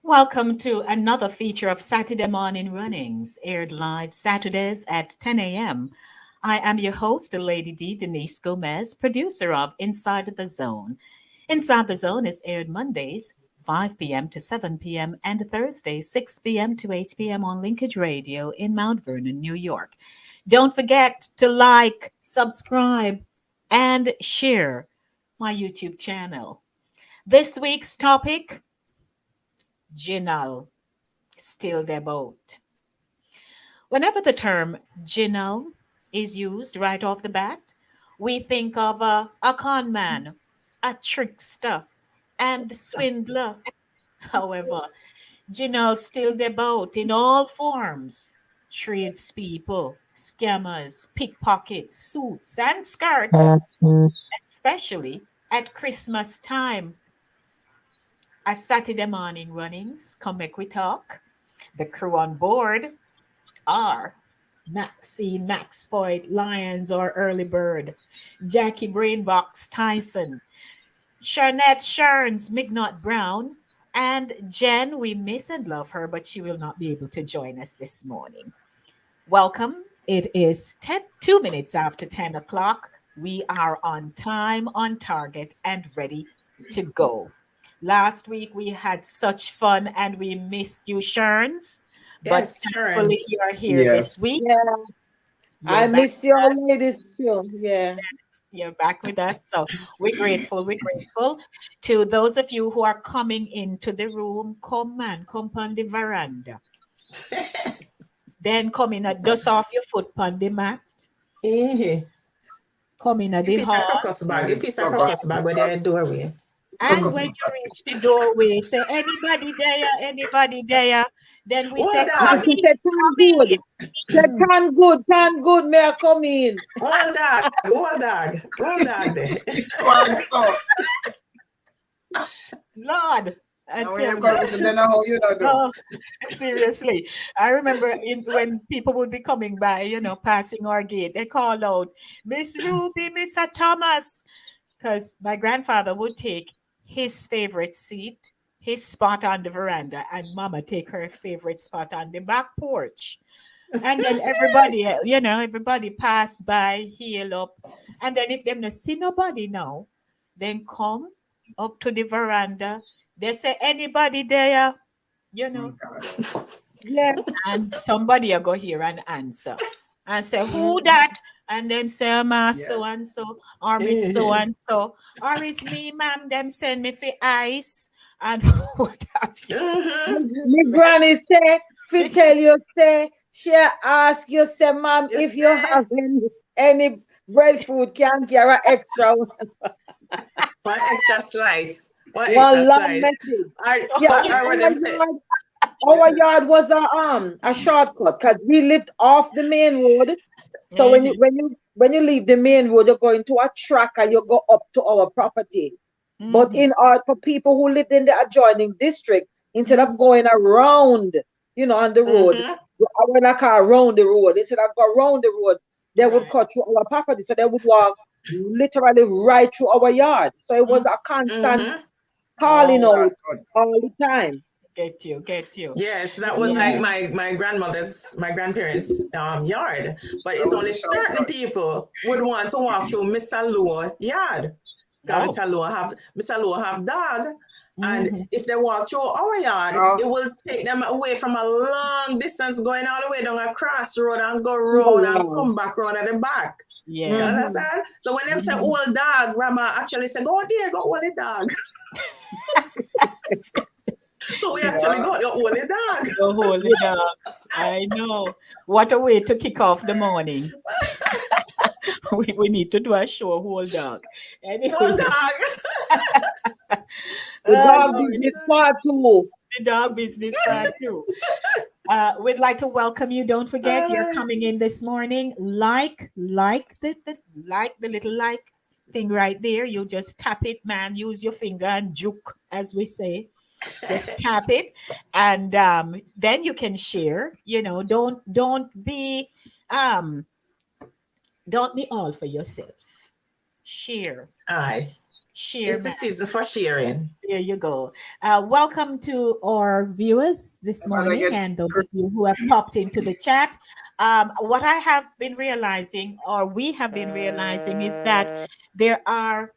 Welcome to another feature of Saturday Morning Runnings, aired live Saturdays at 10 a.m. I am your host, Lady D. Denise Gomez, producer of Inside the Zone. Inside the Zone is aired Mondays, 5 p.m. to 7 p.m., and Thursdays, 6 p.m. to 8 p.m. on Linkage Radio in Mount Vernon, New York. Don't forget to like, subscribe, and share my YouTube channel. This week's topic, Ginnal, still Deh Bout. Whenever the term Ginnal is used right off the bat, we think of a con man, a trickster, and swindler. However, Ginnal still Deh Bout in all forms. Tradespeople, scammers, pickpockets, suits, and skirts, especially at Christmas time. As Saturday morning runnings, come make we talk. The crew on board are Maxine, Max Point, Lions, or Early Bird, Jackie Brainbox Tyson, Sharnette Sherns, Mignot Brown, and Jen. We miss and love her, but she will not be able to join us this morning. Welcome. It is 2 minutes after 10 o'clock. We are on time, on target, and ready to go. Last week we had such fun and we missed you, Sherns. But Yes, thankfully Sharons. you're here this Yes. week. Yeah, You're I back miss you with us. all ladies too. Yeah. You're back with us. So we're grateful. We're grateful to those of you who are coming into the room. Come, man, come on the veranda. Then come in and dust off your foot on the mat. Eh, Come in at a the piece hall. of crocus bag, a piece of Yeah. crocus bag where they doorway. And when you reach the doorway, say, anybody there, anybody there. Then we say, Hold come And dog, she in, said, come turn good. Said, in. turn good, may I come in? hold dog there. This one, so. Lord, I And when you tell you. come to then how you know do. Oh, seriously. I remember when people would be coming by, passing our gate, they call out, Miss Ruby, Mr. Thomas. Because my grandfather would take his favorite seat, his spot on the veranda, and Mama take her favorite spot on the back porch. And then everybody, everybody pass by, heal up. And then if them not see nobody now, then come up to the veranda. They say, anybody there, you know, God. Yeah. and somebody will go here and answer and say, who Mm. that? And them say, ma so Yes. and so, or miss so Eh, and so, or it's me, ma'am, them send me for ice and what have you. mhm. Me granny say, fi tell you say, she ask you say, ma'am, You if you say have any breadfruit, can get an extra one extra one long slice. message. I, Yeah, I, I what them say. our yard was a shortcut because we lived off the main road. So when you Mhm, when you when you leave the main road, you're going to a track and you go up to our property. But mhm, in order for people who lived in the adjoining district, instead mhm. of going around, on the road, Mm-hmm. when I car around the road, instead of go around the road, they would Right. cut through our property. So they would walk literally right through our yard. So it was Mhm. a constant Mm-hmm. calling Oh, out God, God. all the time. get you, get you. Yes, that was Yeah. like Yeah. my grandmother's, my grandparents' yard. But That it's was only a certain shortcut. people would want to walk through Mr. Lower yard. Because Oh. Mr. Lower have dog. And Mhm. if they walk through our yard, Oh, it will take them away from a long distance, going all the way down a cross road and go round Oh, and wow. come back round at the back. You Yes. Mm-hmm. understand? So when them say Mhm. old dog, grandma actually say, go there, go hold the dog. So we actually God. got the holy dog. The holy dog. I know. What a way to kick off the morning. We need to do a show, whole dog. Whole Anyway, dog. The oh dog Lord, business part two. the dog business part two. We'd like to welcome you. Don't forget, you're coming in this morning. Like the little like thing right there. You just tap it, man. Use your finger and juke, as we say. Just tap it, and then you can share. Um, don't be all for yourself. Share, Aye. Share, It's a season for sharing. there you go. Welcome to our viewers this morning and those of you who have popped into the chat. What I have been realizing, or we have been realizing, is that there are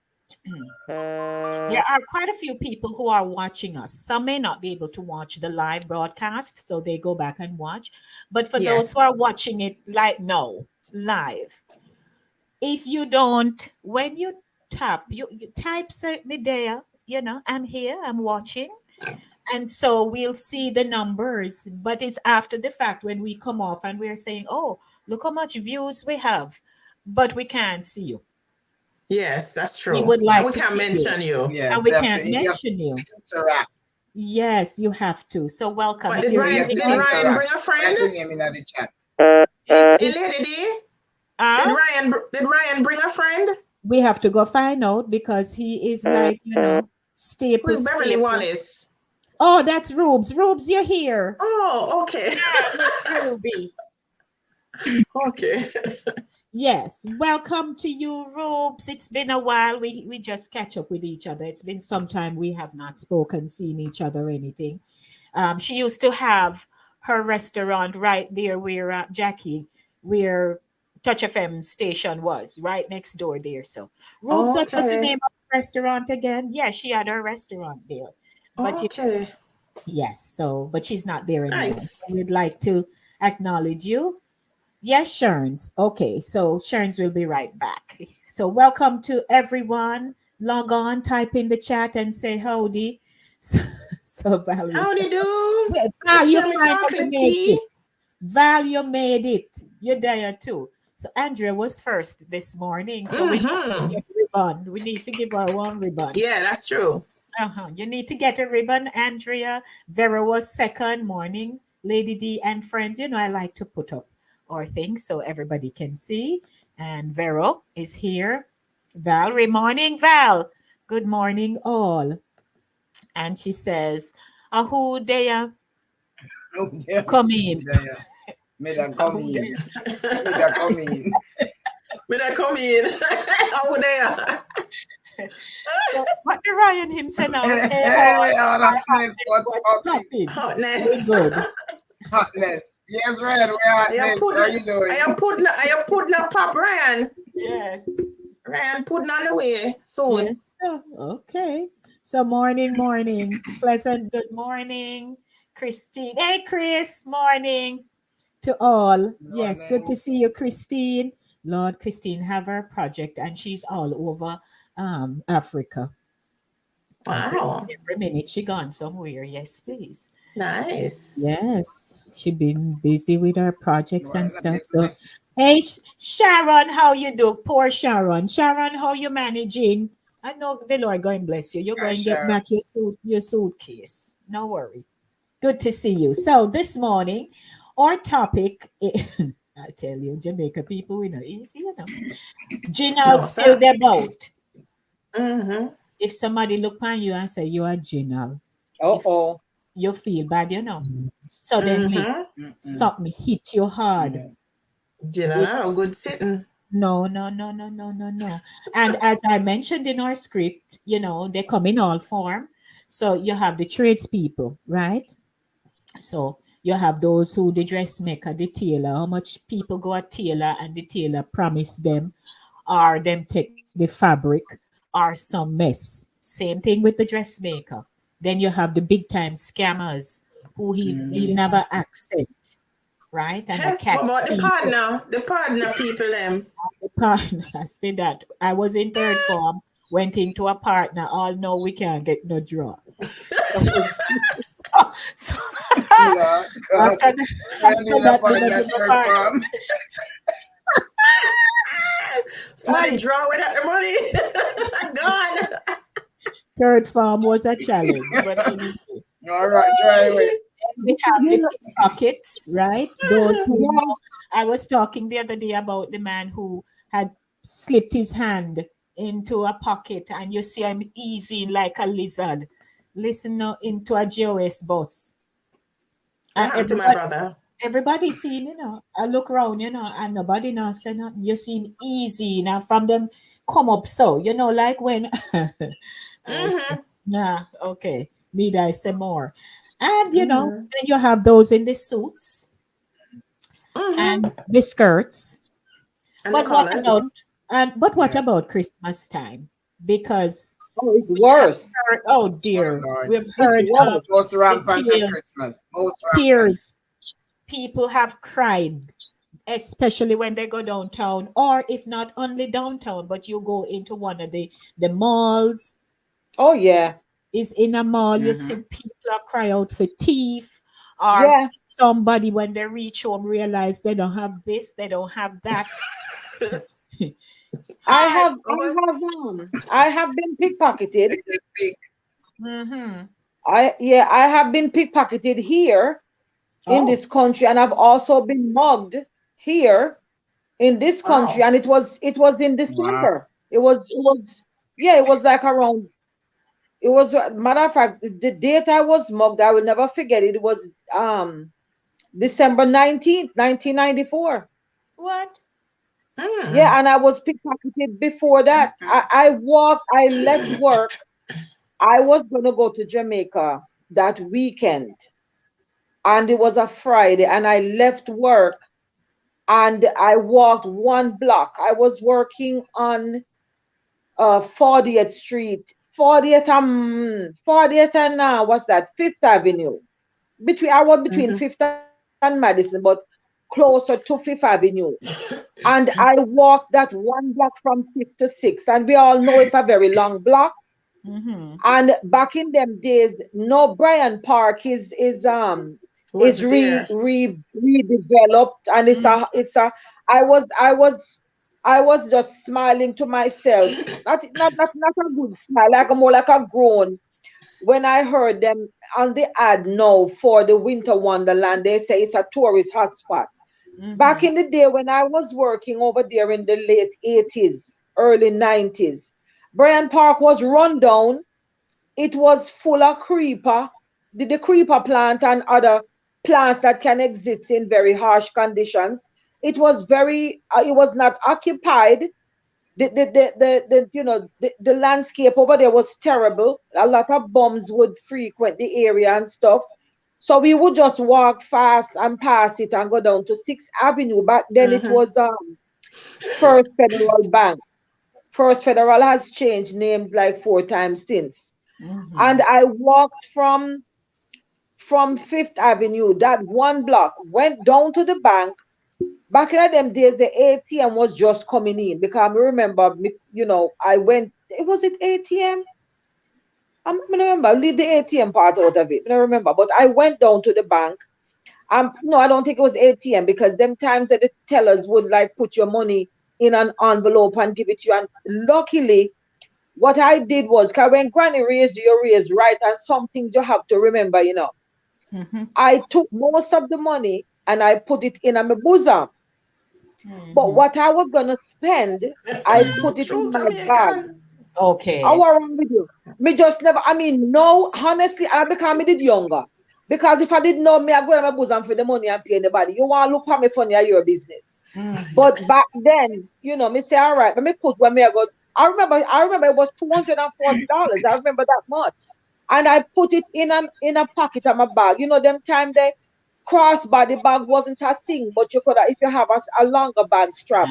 there are quite a few people who are watching us. Some may not be able to watch the live broadcast, so they go back and watch. But for those Yes. who are watching it like no live, if you don't, when you tap, you type me there, I'm here, I'm watching. And so we'll see the numbers, but it's after the fact when we come off and we're saying, oh, look how much views we have, but we can't see you. Yes, that's We true. would And like we to can see you, mention you. Yes, and we can't definitely. You have mention you. to interact. Yes, you have to. So welcome. But If did you're You in have Ryan the to did audience, Ryan interact. bring a Write your friend? name in the chat. Hey, Lady D, uh, did Ryan bring a friend? we have to go find out because he is like, Who staple, is Beverly staple. Wallace? Oh, that's Rubes. Rubes, you're here. Oh, okay. Ruby. Okay. Yes, welcome to you, Rubes. It's been a while. We just catch up with each other. It's been some time we have not spoken, seen each other, or anything. She used to have her restaurant right there where Jackie, where Touch FM station was, right next door there. So, Rubes, what was the Okay. name of the restaurant again? Yeah, she had her restaurant there. But Okay. yes, so but she's not there anymore. Nice. So we'd like to acknowledge you. Yes, Sherns. Okay, so Sherns will be right back. So welcome to everyone. Log on, type in the chat and say howdy. So Valerie. Howdy do? Val, you Share me finally chocolate made tea. it. Val, you made it. You're there too. So Andrea was first this morning. So we need to Mm-hmm. get a ribbon. We need to give her one ribbon. Yeah, that's true. You need to get a ribbon, Andrea. Vera was second morning. Lady D and friends. I like to put up our things so everybody can see. And Vero is here. Valerie, morning, Val. Good morning, all. And she says, Ahu Dea, Oh, yeah. come in. Yeah. May that come Ahu in. Dea. May that come in. When I come in, how there? So what the Ryan him say now? Hey, Hey, all, all my hotness, what's what's popping? popping? Hotness. We're good. Hotness. Yes, Red, we're hotness. How you doing? I am putting a pop, Ryan. Yes. Ryan putting on the way soon. Yes. Okay. So morning. Pleasant good morning. Christine. Hey, Chris. Morning to all. Yes. Good to see you, Christine. Lord, Christine have her project and she's all over Africa. Wow. Every minute she gone somewhere. Yes, please. Nice. Yes. She been busy with her projects and stuff. So hey, Sharon, how you do? Poor Sharon. Sharon, how you managing? I know the Lord going bless you. You're Hi, going to get Sharon. back your suitcase. No worry. Good to see you. So this morning, our topic I tell you, Jamaica people, we know easy, Ginnal No, still sir. Deh Bout. Mm-hmm. If somebody look on you and say you are Ginnal, Uh-oh. you feel bad, Suddenly Mm-hmm. something hit you hard. Ginnal, a good sitting. No. And as I mentioned in our script, they come in all form. So you have the tradespeople, right? So you have those who the dressmaker, the tailor, how much people go at tailor and the tailor promise them, or them take the fabric, or some mess. Same thing with the dressmaker. Then you have the big time scammers who he never accept, right? And I What catch about the people. partner? The partner people, them. The partners for that. I was in third form, went into a partner. All know we can't get no draw. So Yeah, God. after, the, after that, we don't give a partner. Somebody draw without the money. Gone. Third form was a challenge, but anyway. All right, try away. We have the pickpockets, right? Those who know. I was talking the other day about the man who had slipped his hand into a pocket and you see him easy like a lizard. Listen now into a GOS bus. What happened to my brother? Everybody see him, I look around, and nobody now say nothing. You see him easy. Now from them come up so, like when Mm-hmm. nah, okay. Need I say more? And Mm-hmm. then you have those in the suits Mm-hmm. and the skirts. And the But what colors. about Yeah. Christmas time? Because Oh, it's we have worse. heard, oh Oh dear, Lord. we've It's heard worse. Most the rampant at tears, Christmas. Most rampant. tears. People have cried, especially when they go downtown, or if not only downtown, but you go into one of the malls. Oh yeah. Is in a mall, you see Mm-hmm. people are cry out for teeth, or Yeah. somebody when they reach home realize they don't have this, they don't have that. I Hi. have I have been pickpocketed. They get big. Mm-hmm. I have been pickpocketed here in Oh, this country, and I've also been mugged here in this country, Wow. and it was in Wow. December. It was yeah, it was like around. It was matter of fact, the date I was mugged, I will never forget it. It was December 19th, 1994. what? Mm. Yeah, and I was pickpocketed before that. Okay. I left work. I was gonna go to Jamaica that weekend, and it was a Friday, and I left work and I walked one block. I was working on 40th Street, 40th and what's that? Fifth Avenue. I was between Mm-hmm. Fifth and Madison, but closer to Fifth Avenue. And I walked that one block from Fifth to Six, and we all know it's a very long block. Mm-hmm. And back in them days, no, Bryant Park is Was there. redeveloped, and Mm. it's a I was just smiling to myself, not a good smile, like a more like a groan when I heard them on the ad now for the Winter Wonderland. They say it's a tourist hotspot. Back Mm-hmm. in the day when I was working over there in the late 80s, early 90s, Bryant Park was run down. It was full of creeper, the creeper plant and other plants that can exist in very harsh conditions. It was not occupied. The landscape over there was terrible. A lot of bums would frequent the area and stuff. So we would just walk fast and pass it and go down to Sixth Avenue. Back then it Mm-hmm. was First Federal Bank. First Federal has changed names like four times since. Mm-hmm. And I walked from Fifth Avenue, that one block, went down to the bank. Back in them days, the ATM was just coming in because I remember, I went. It was it ATM. I remember. Leave the ATM part out of it. I don't remember, but I went down to the bank. No, I don't think it was ATM because them times that the tellers would like put your money in an envelope and give it to you. And luckily, what I did was, cause when Granny raised you, you raised right, and some things you have to remember. Mm-hmm. I took most of the money and I put it in my bosom. But Mm-hmm. what I was gonna spend, I put it True in my bag. Jamaican. How Okay. wrong with you? Me just never. I mean, no. Honestly, I become me did younger. Because if I didn't know me, I go in my bosom for the money and pay anybody. You want to look at me funny at your business. Mm-hmm. But back then, me say, all right, let me put when me I got. I remember it was $240. I remember that much. And I put it in a pocket of my bag. Them time the crossbody bag wasn't a thing, but you could if you have a longer bag strap.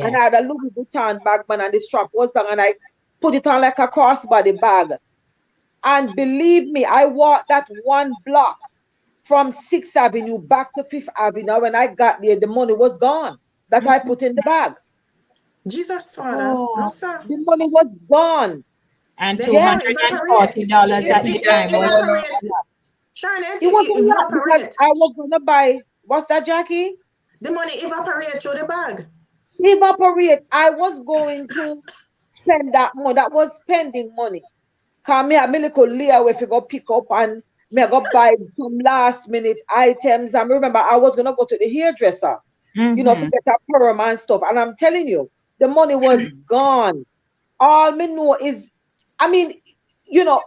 And I had Yes. a Louis Vuitton bag, man, and the strap was down, and I put it on like a crossbody bag. And believe me, I walked that one block from Sixth Avenue back to Fifth Avenue. When I got there, the money was gone that I put in the bag. Jesus, Father. No, Oh, sir. The money was gone. and Then two it will hundred and forty evaporate. dollars at the It time was Oh no. evaporates. Trying to It was it a lot because evaporate. I was gonna buy. What's that, Jackie? The money evaporate through the bag. Evaporate. I was going to spend that money. That was spending money. Cause me have me little Leah if you go pick up and me I go buy some last minute items. And remember, I was gonna go to the hairdresser, to mm-hmm. get a perm and stuff. And I'm telling you, the money was gone. All me know is, I mean, you know,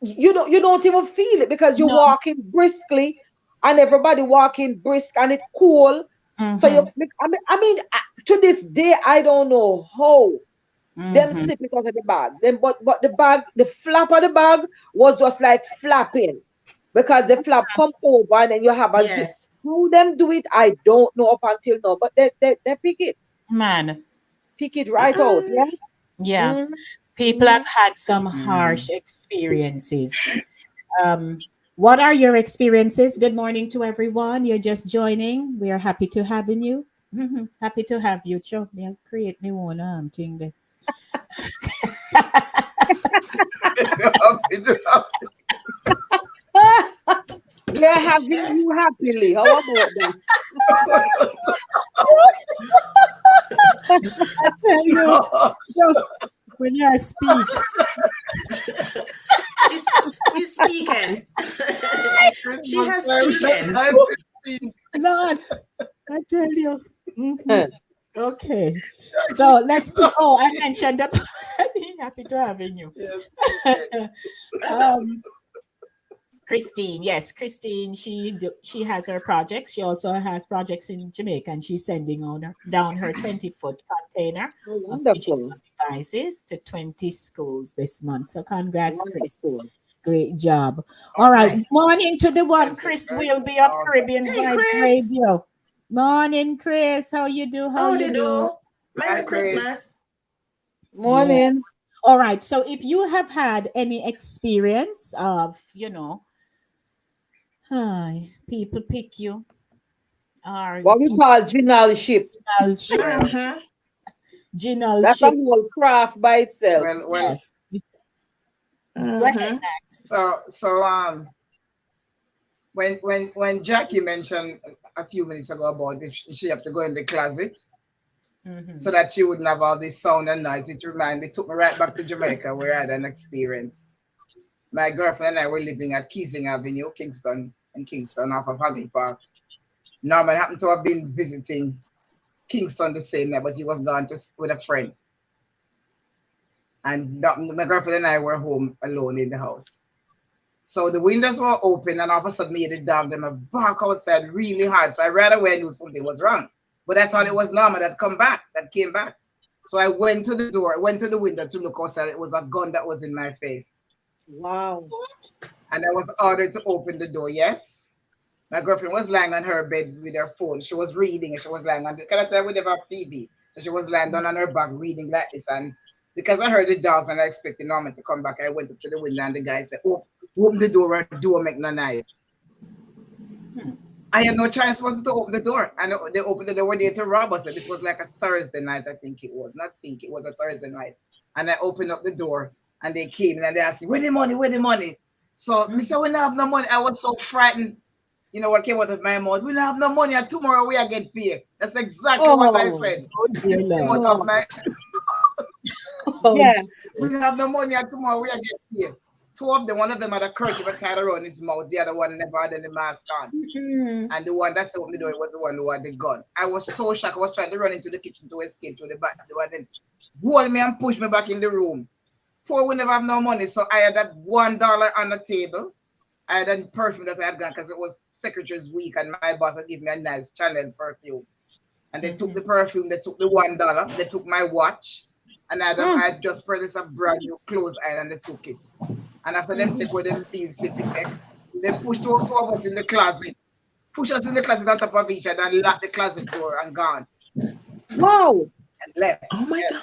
you don't even feel it because you're No. walking briskly, and everybody walking brisk, and it's cool. So Mm-hmm. to this day, I don't know how. Them slip it out of the bag. Then but the bag, the flap of the bag was just like flapping. Because the flap come over and then you have a zip. Yes. How them do it, I don't know up until now. But they pick it. Man, Pick it right out. Yeah. yeah. Mm. People have had some harsh experiences. What are your experiences? Good morning to everyone. You're just joining. We are happy to having you. Happy to have you. Sure, me create me one thing there. We are having you happily. How about that? I tell you, sure, when you speak, She's speaking. She has speaking. Lord, I tell you. Okay, so let's see. Oh, I mentioned that. Happy to having you. Christine, yes, Christine. She has her projects. She also has projects in Jamaica, and she's sending down her 20-foot container Oh, of digital wonderful. devices to 20 schools this month. So congrats, Chris. Wonderful. Great job. All right. Nice. Morning to the one, Chris Wilby of Caribbean Hey, Vibes Chris. Radio. Morning, Chris. How you do? How do you do? Merry Hi, Chris. Christmas. Yeah. Morning. All right. So if you have had any experience of, people pick you or What we people call Ginnal ship. ship, Uh-huh. Ginnal That's a ship. whole craft by itself. Well, Yes. Go ahead, Max. so when Jackie mentioned a few minutes ago about if she have to go in the closet so that she wouldn't have all this sound and noise, it took me right back to Jamaica where I had an experience. My girlfriend and I were living at Keysing Avenue, Kingston off of Hagley Park. Norman happened to have been visiting Kingston the same night, but he was gone with a friend. And my girlfriend and I were home alone in the house. So the windows were open, and all of a sudden, me and the dog them bark outside really hard. So I right away knew something was wrong. But I thought it was Norma that came back. So I went to the window to look outside. It was a gun that was in my face. Wow. And I was ordered to open the door. Yes. My girlfriend was lying on her bed with her phone. She was reading, and she was lying on can I tell we never have TV? So she was lying down on her back reading like this. And because I heard the dogs and I expected Norman to come back, I went up to the window and the guy said, "Oh, open the door and don't make no noise." I had no choice was to open the door. And they opened the door, were there to rob us. This was like a Thursday night, I think it was. It was a Thursday night. And I opened up the door and they came and they asked me, where the money? So me said, we don't have no money. I was so frightened. You know what came out of my mouth? We don't have no money and tomorrow we are get paid. That's exactly what I said. Yeah. We don't have no money and tomorrow we are get paid. Two of them, one of them had a kerchief tied around his mouth, the other one never had any mask on. And the one that opened the door was the one who had the gun. I was so shocked. I was trying to run into the kitchen to escape to the back door. And then hold me and push me back in the room. Poor, we never have no money. So I had that $1 on the table. I had a perfume that I had got because it was Secretary's Week and my boss had given me a nice Chanel perfume. And they took the perfume, they took the $1, they took my watch. And I had just purchased a brand new clothes iron and they took it. And after them take away them field certificate, they pushed two of us in the closet. Push us in the closet on top of each other and locked the closet door and gone. Wow. And left. Oh my God.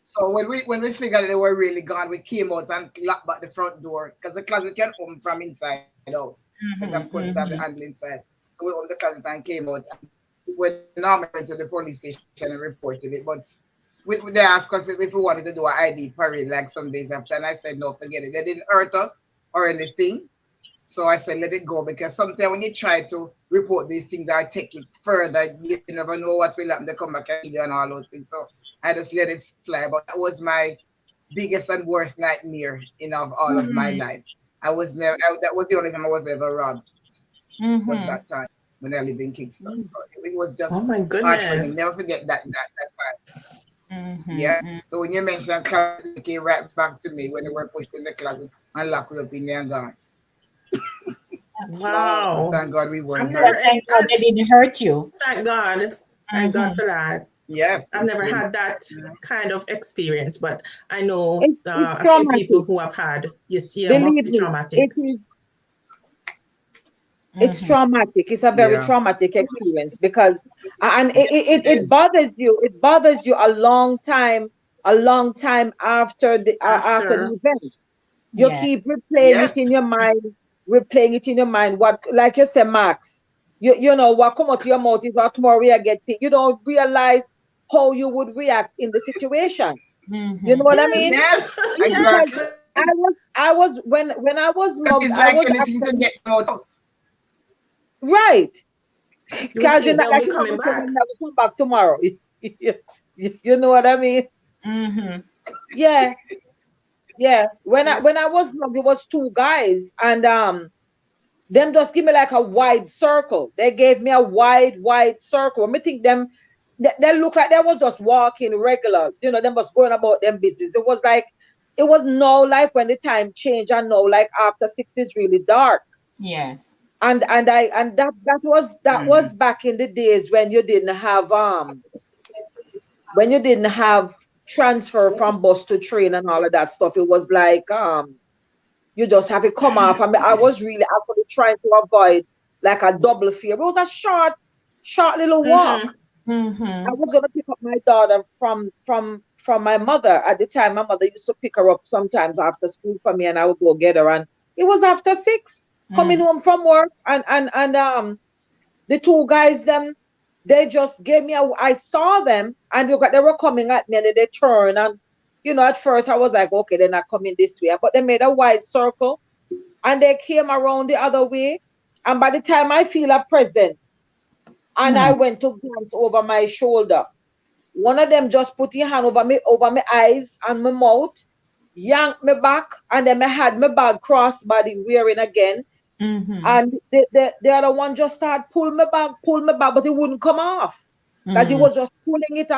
So when we figured they were really gone, we came out and locked back the front door because the closet can open from inside out. And of course it have the handle inside. So we opened the closet and came out. And we normally went to the police station and reported it. But they asked us if we wanted to do an ID parade like some days after. And I said, no, forget it. They didn't hurt us or anything. So I said, let it go. Because sometimes when you try to report these things or take it further, you never know what will happen. They come back and kill you and all those things. So I just let it slide. But that was my biggest and worst nightmare of all of my life. That was the only time I was ever robbed. Was that time when I lived in Kingston. So it was just heartbreaking. Never forget that time. Yeah. So when you mentioned closet, it came right back to me when they were pushed in the closet and locked me up in there and gone. Wow. Thank God we weren't hurt. Thank God they didn't hurt you. Thank God. Thank God for that. Yes. I've never had that kind of experience, but I know It's a few people traumatic. who have had. Yes, yeah, must Believe be me, traumatic. it's traumatic. It's a very traumatic experience because and it bothers you. It bothers you a long time after the After, event. You Yes. keep replaying it in your mind, replaying it in your mind. What, like you say, Max, you know what come out of your mouth is what tomorrow you get paid. You don't realize how you would react in the situation. You know what I mean? Yes, Because exactly. I was when I was mugged, It's I like was anything to actually get out of us. right. you would Because think it's not they'll like be you're not coming going to back. never come back tomorrow. You know what I mean? Yeah, yeah. When I was mugged, it was two guys, and them just give me like a wide circle. They gave me a wide circle. I think them they look like they was just walking regular. You know, them was going about them business. It was like it was now like when the time changed and now like after 6 is really dark. Yes. And that was back in the days when you didn't have transfer from bus to train and all of that stuff. It was like you just have to come off. I mean, I was really actually trying to avoid like a double fare. It was a short little walk. I was gonna pick up my daughter from my mother at the time. My mother used to pick her up sometimes after school for me, and I would go get her. And it was after 6, coming home from work, and the two guys them they just gave me I saw them and they were coming at me and then they turned and you know at first I was like okay they're not coming this way but they made a wide circle and they came around the other way and by the time I feel a presence and I went to glance over my shoulder, one of them just put his hand over my eyes and my mouth, yanked me back, and then I had my bag crossbody wearing again. And the other one just started pull me back, but it wouldn't come off. Because he was just pulling it,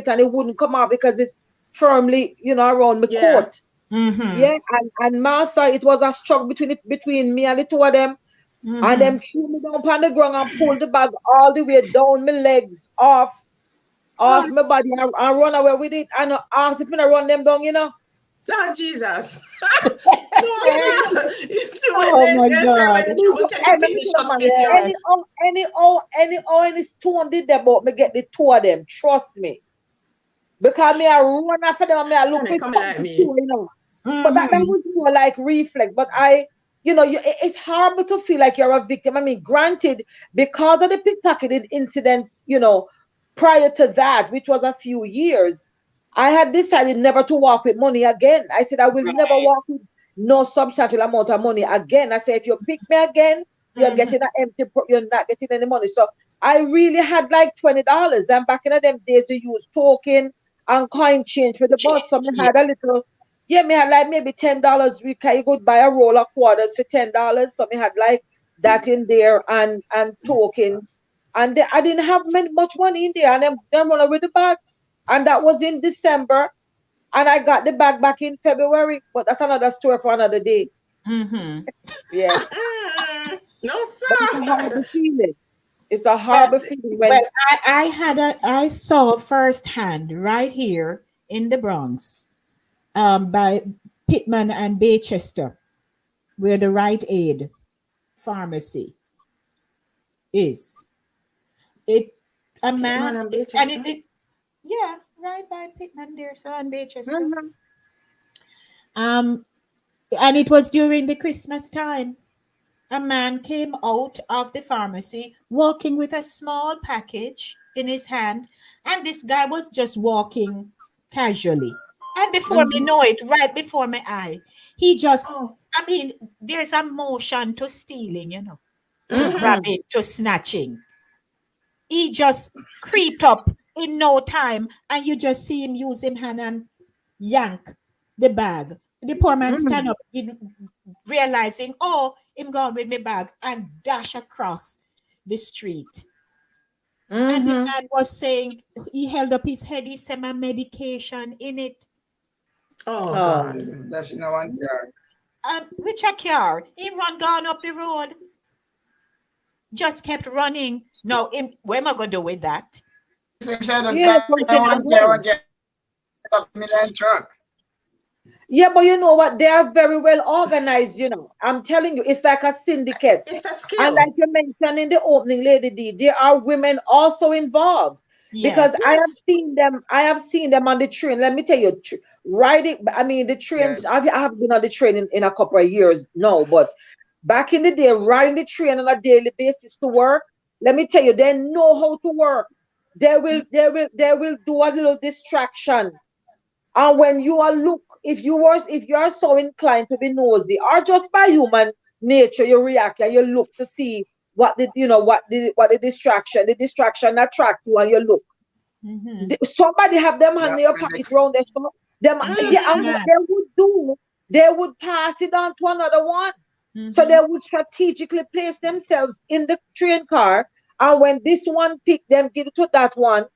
and it wouldn't come off because it's firmly, you know, around my coat. Yeah, and Master, it was a struggle between me and the two of them. And them threw me down on the ground and pulled the bag all the way down my legs, off my body, and run away with it. And asked if I run them down, you know. Lord Jesus. You see what Oh my they say God. when trouble take a pin shot fit you. Any stone did that about me get the two of them. Trust me. Because me I run after them and me I look And they for coming like something me. too, you know. But that was more like reflex. But you know, it's horrible to feel like you're a victim. I mean, granted, because of the pickpocketed incidents, you know, prior to that, which was a few years, I had decided never to walk with money again. I said I will never walk with no substantial amount of money again. I said if you pick me again, you're getting an empty. You're not getting any money. So I really had like $20. And back in them days, you use token and coin change for the bus. So I had a little. Yeah, me had like maybe $10. We can you could buy a roll of quarters for $10. So me had like that in there and tokens. And I didn't have much money in there. And then run away with the bag. And that was in December. And I got the bag back in February. But that's another story for another day. Yeah. No, But it's a sir. horrible feeling. It's a Well, horrible feeling when well, I saw firsthand right here in the Bronx, by Pittman and Baychester, where the Rite Aid pharmacy is. It a Pitman man and and Beatrice. yeah, right by Pittman there, so and Baychester. Mhm. Um, and it was during the Christmas time. A man came out of the pharmacy walking with a small package in his hand, and this guy was just walking casually. And before me know it, right before my eye, he just, Oh. I mean, there's a motion to stealing, you know, to Mm-hmm. grabbing, to snatching. He just creeped up in no time, and you just see him use him hand and yank the bag. The poor man stand up, realizing, oh, him gone with me bag, and dash across the street. And the Mhm. man was saying, he held up his head, he said, my medication in it. Oh Oh. God. That's no one care. And which a car? He run gone up the road, just kept running. Now, him, what am I going to do with that? same shall just Yeah, got something as one gear, well. one gear, up in the truck. Yeah, but you know what? They are very well organized, you know. I'm telling you, it's like a syndicate. It's a And skill. like you mentioned in the opening, Lady D, there are women also involved. Because Yes. Yes. I have seen them on the train. Let me tell you, riding, I mean, the trains, Yes. I have been on the train in a couple of years no, but back in the day, riding the train on a daily basis to work, let me tell you, they know how to work. They will do a little distraction. And when you are look, if you are so inclined to be nosy, or just by human nature, you react and you look to see what the what the distraction attract you and you look. Mm-hmm. Somebody have them hand in That's your when pocket round their stomach. Them yeah, and Mm-hmm. what Understand. they would do, they would pass it on to another one. So Mm-hmm. they would strategically place themselves in the train car, and when this one pick them, give it to that one,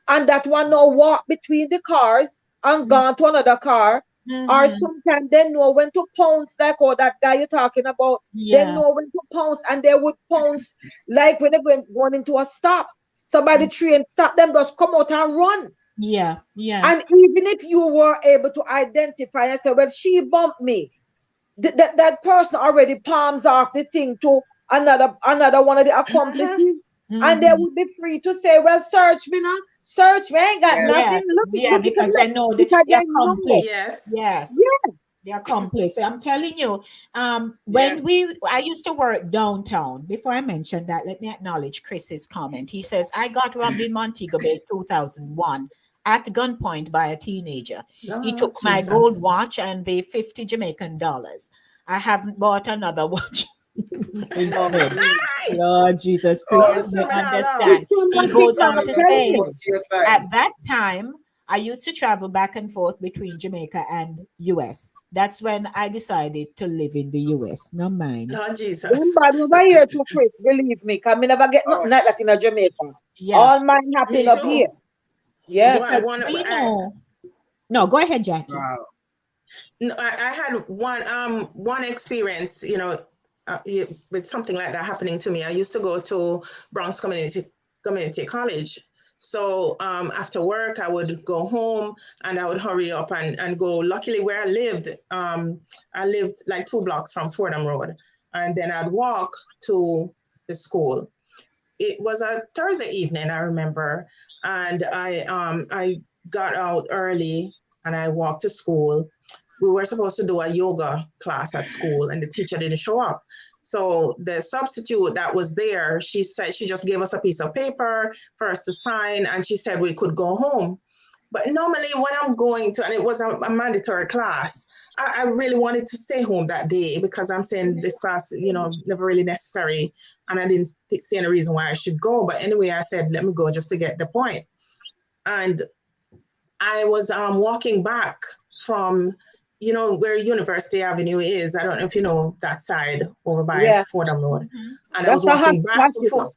and that one now walk between the cars and gone to another car. Or Mm-hmm. sometimes they know when to pounce, like oh that guy you're talking about. They Yeah. know when to pounce, and they would pounce like when they're going into a stop. So by the train stop, them just come out and run. Yeah. Yeah. And even if you were able to identify and say, well, she bumped me, that person already palms off the thing to another one of the Mm-hmm. accomplices, and they Mm-hmm. would be free to say, well, search me now, search me, I ain't got yes. Yeah. nothing, look, Yeah. look, look, Because look, they know because the they know. accomplice. Yes. Yes. Yeah, The accomplice. I'm telling you, Yes. I used to work downtown. Before I mention that, let me acknowledge Chris's comment. He says, I got robbed in Montego Bay 2001 at gunpoint by a teenager. He Lord took my gold Jesus. watch and the 50 Jamaican dollars. I haven't bought another watch since no, then. mm. Lord Jesus, Chris, Oh, Oh, you seminar It's understand. long. He traumatic, goes I on I'm to remember telling say, those you. your at time. that time, I used to travel back and forth between Jamaica and US. That's when I decided to live in the US. No mind. Lord Them Jesus. bad over here to Chris, believe me, cause me never get Oh, nothing like that in a Jamaica. Yeah, All mine happen Me up here. too. Yes. because One, we I, know. No, go ahead, Jackie. wow. no, I had one experience, with something like that happening to me. I used to go to Bronx Community College. So after work, I would go home and I would hurry up and go. Luckily, where I lived like 2 blocks from Fordham Road, and then I'd walk to the school. It was a Thursday evening, I remember, and I got out early and I walked to school. We were supposed to do a yoga class at school, and the teacher didn't show up. So the substitute that was there, she said she just gave us a piece of paper for us to sign, and she said we could go home. But normally, when I'm going to, and it was a mandatory class, I really wanted to stay home that day because I'm saying this class, never really necessary. And I didn't see any reason why I should go. But anyway, I said, let me go just to get the point. And I was walking back from, where University Avenue is. I don't know if you know that side over by Yeah. Fordham Road. Mhm. And I That's was a hot walking back spot, to you Fordham. know.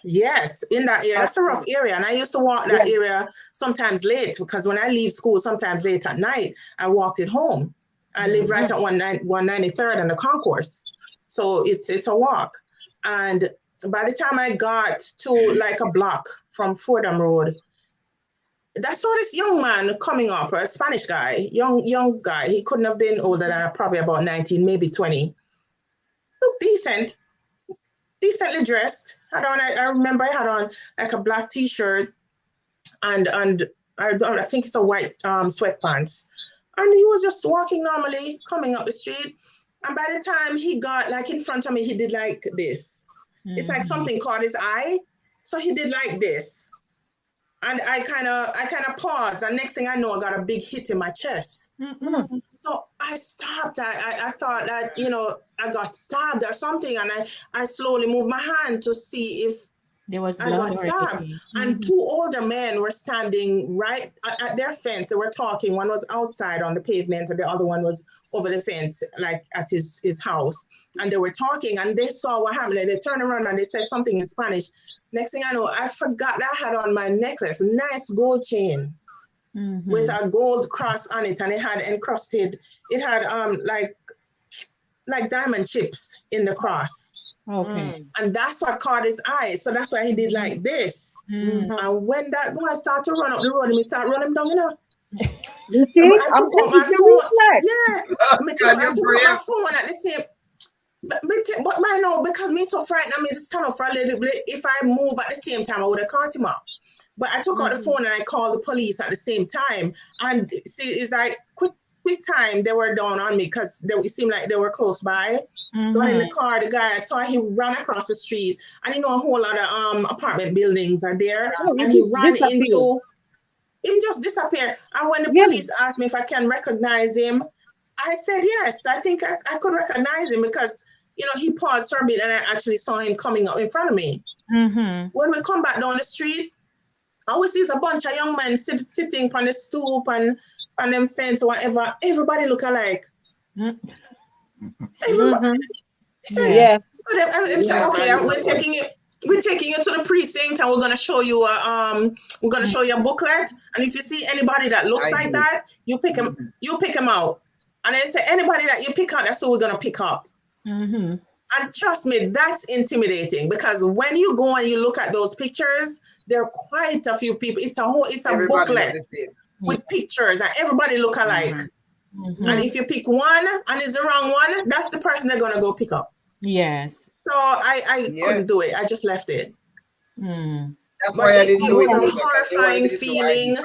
Yes, in that area. Hot That's a rough spot. area. And I used to walk that Yeah. area sometimes late because when I leave school, sometimes late at night, I walked it home. I live right Mm-hmm. at 193rd and the concourse. So it's a walk. And by the time I got to like a block from Fordham Road, I saw this young man coming up, a Spanish guy, young guy. He couldn't have been older than probably about 19, maybe 20. Looked decently dressed. I remember I had on like a black t-shirt and I think it's a white sweatpants. And he was just walking normally, coming up the street. And by the time he got like in front of me, he did like this. It's like Mhm. something caught his eye. So he did like this. And I kind of paused. And next thing I know, I got a big hit in my chest. Mm. Mm-mm. So I stopped. I thought that, I got stabbed or something. And I slowly moved my hand to see if There was I blood got or stabbed. anything. And Mhm. 2 older men were standing right at their fence. They were talking. One was outside on the pavement, and the other one was over the fence, like at his house. And they were talking, and they saw what happened. And they turned around and they said something in Spanish. Next thing I know, I forgot that I had on my necklace, nice gold chain with Mhm. a gold cross on it, and it had encrusted. It had like diamond chips in the cross. Okay. And that's what caught his eye. So that's why he did like this. Mm. And when that boy started to run up the road, he start running down, you know. You So see, but I I'm took out telling my you, phone. reflex. Yeah. I took out my phone at the same. But I know because me so frightened, I made to stand up for a little bit. If I move at the same time, I would have caught him up. But I took out the phone and I called the police at the same time. And see, it's like quick time they were down on me because it seemed like they were close by. Got in the car, the guy I saw he ran across the street, and you know a whole lot of apartment buildings are there, Oh, and he he just ran disappeared. into him, just disappeared. And when the Yeah. police asked me if I can recognize him, I said yes. I think I could recognize him because you know he paused for a bit, and I actually saw him coming up in front of me. When we come back down the street, I always see a bunch of young men sitting on the stoop and on them fence or whatever. Everybody look alike. Everybody. So, Yeah. so I'm saying, okay, we're taking you to the precinct, and we're gonna show you a booklet. And if you see anybody that looks like that, you pick them out. And then say anybody that you pick out, that's who we're gonna pick up. And trust me, that's intimidating because when you go and you look at those pictures, there are quite a few people. It's a booklet with pictures, and everybody look alike. And if you pick one and it's the wrong one, that's the person they're gonna go pick up. Yes. So I couldn't do it. I just left it. That's But why I didn't it do was it. a horrifying feeling.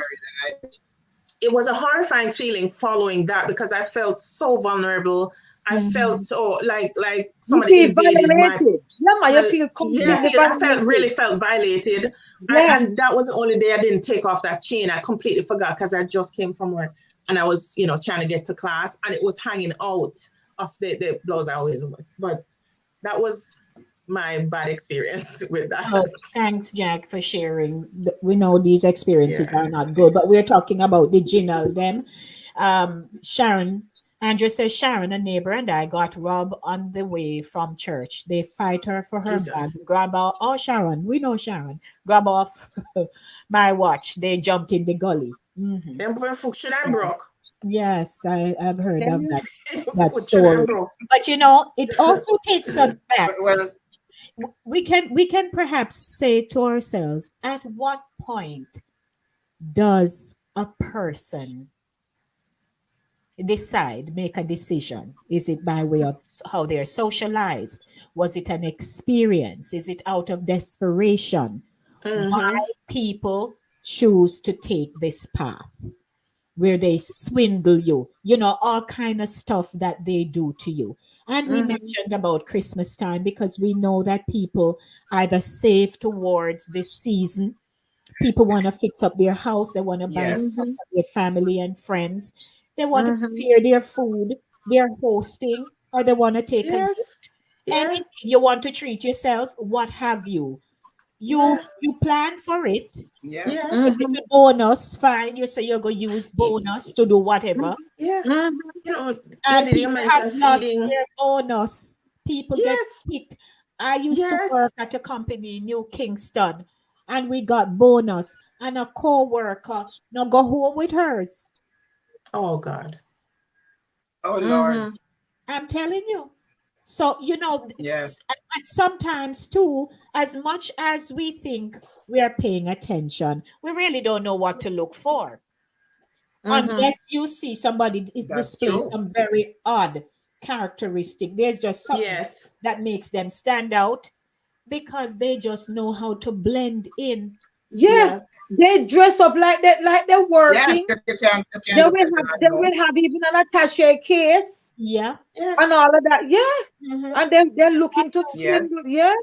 It was a horrifying feeling following that because I felt so vulnerable. I felt so like somebody invaded my. You feel completely I really felt violated. Yeah. And that was the only day I didn't take off that chain. I completely forgot because I just came from work and I was, trying to get to class and it was hanging out of the blouse I always wear. But that was my bad experience with that. Oh, thanks, Jack, for sharing. We know these experiences are not good, but we're talking about the Ginnal them. Sharon, Andrew says Sharon, a neighbor, and I got robbed on the way from church. They fight her for her bag, Jesus. grab off. Oh, Sharon, we know Sharon. Grab off my watch. They jumped in the gully. Them foot should I broke. Yes, I've heard of that Foot should I story. broke. But it also takes us back. Well, We can perhaps say to ourselves, at what point does a person make a decision? Is it by way of how they're socialized? Was it an experience? Is it out of desperation? Why people choose to take this path where they swindle you, all kind of stuff that they do to you. And we mentioned about Christmas time because we know that people either save towards this season. People want to fix up their house. They want to buy stuff for their family and friends. They want to prepare their food. They're hosting, or they want to take a Yes. Yeah. anything you want to treat yourself. What have you? You plan for it. yeah. Yes. If it's a bonus, fine. You say you're going to use bonus to do whatever. Yeah. And Lady, you people have mentioned lost feeding. their bonus. People get Yes. picked. I used to Yes. work at a company in New Kingston, and we got bonus. And a co-worker now go home with hers. Oh God. Oh Lord. I'm telling you. So, Yeah. and sometimes too, as much as we think we are paying attention, we really don't know what to look for. Unless you see somebody display true. some very odd characteristic. There's just something Yes. that makes them stand out because they just know how to blend in. Yeah. They dress up like that, like they're Yes, working. you can They look will at have that, they no? will have even an attaché case Yeah. Yes. and all of that. Yeah. And then they're looking to Yes. swindle. Yeah.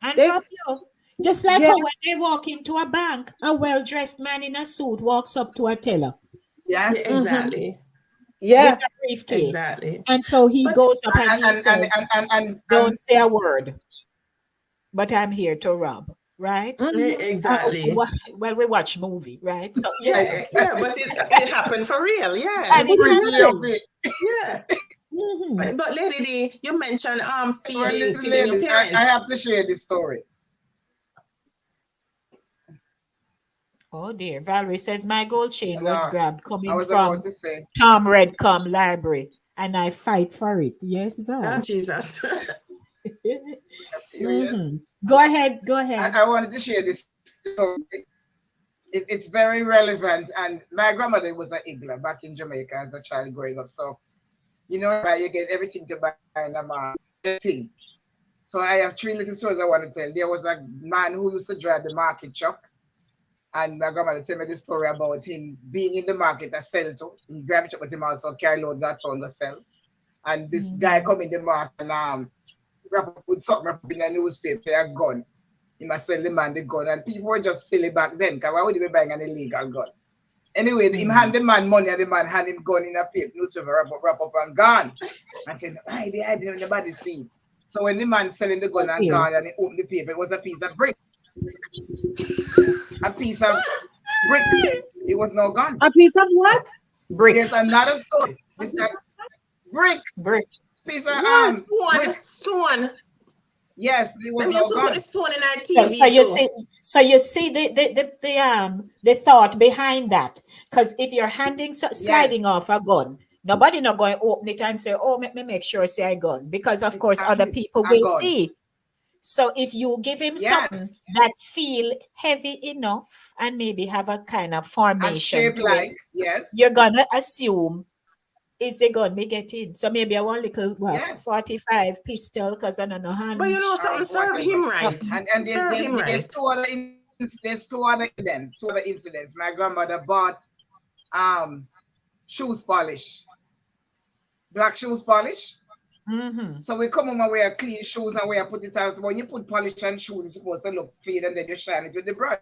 And They, rob you. Just like yeah. how when they walk into a bank, a well-dressed man in a suit walks up to a teller Yes. Yeah, exactly. Yeah. with a briefcase. Exactly. And so he But goes up and he And says, and don't say a word, but I'm here to rob, right? exactly. Well, we watch movie, right? So Yeah, but it happened for real. Yeah. and it pretty happened. Yeah. But Lady D, you mentioned feeding your ladies, parents. I have to share this story. Oh dear. Valerie says my gold chain was No, grabbed I coming was from about to say. Tom Redcom Library, and I fight for it. Yes, Oh Val. Jesus. Period. Go ahead. Go ahead. I wanted to share this story. It's very relevant. And my grandmother was an Igla back in Jamaica as a child growing up. So, you know, you get everything to buy in a market. So I have three little stories I want to tell. There was a man who used to drive the market truck. And my grandmother tell me the story about him being in the market to sell to. He drive truck with him also carry load got on to sell. And this guy come in the market and wrap up with something wrap up in a newspaper, a gun. He must sell the man the gun. And people were just silly back then, because why would he be buying an illegal gun? Anyway, him hand the man money and the man hand him gun in a paper, newspaper, wrap up and gone. And said, I didn't nobody see it. So when the man selling the gun and gone and he opened the paper, it was a piece of brick. A piece of brick. It was no gun. A piece of what? Brick. There's another story. It's like brick. Brick. Piece of stone. Yes, it was Them no used to gun. put the stone in our TV So you see the thought behind that. Because if you're handing sliding off a gun, nobody not going to open it and say, "Oh, let me make sure say I gun," because of course other people will see. So if you give him something that feel heavy enough and maybe have a kind of formation to like it, you're gonna assume is the gun me get in. So maybe I want little 45 pistol because I don't know how. But you know something, serve him right. And there's two other incidents. My grandmother bought shoes polish, black shoes polish. So we come home and wear clean shoes and wear put it out. So when you put polish on shoes, it's supposed to look fade and then you shine it with the brush.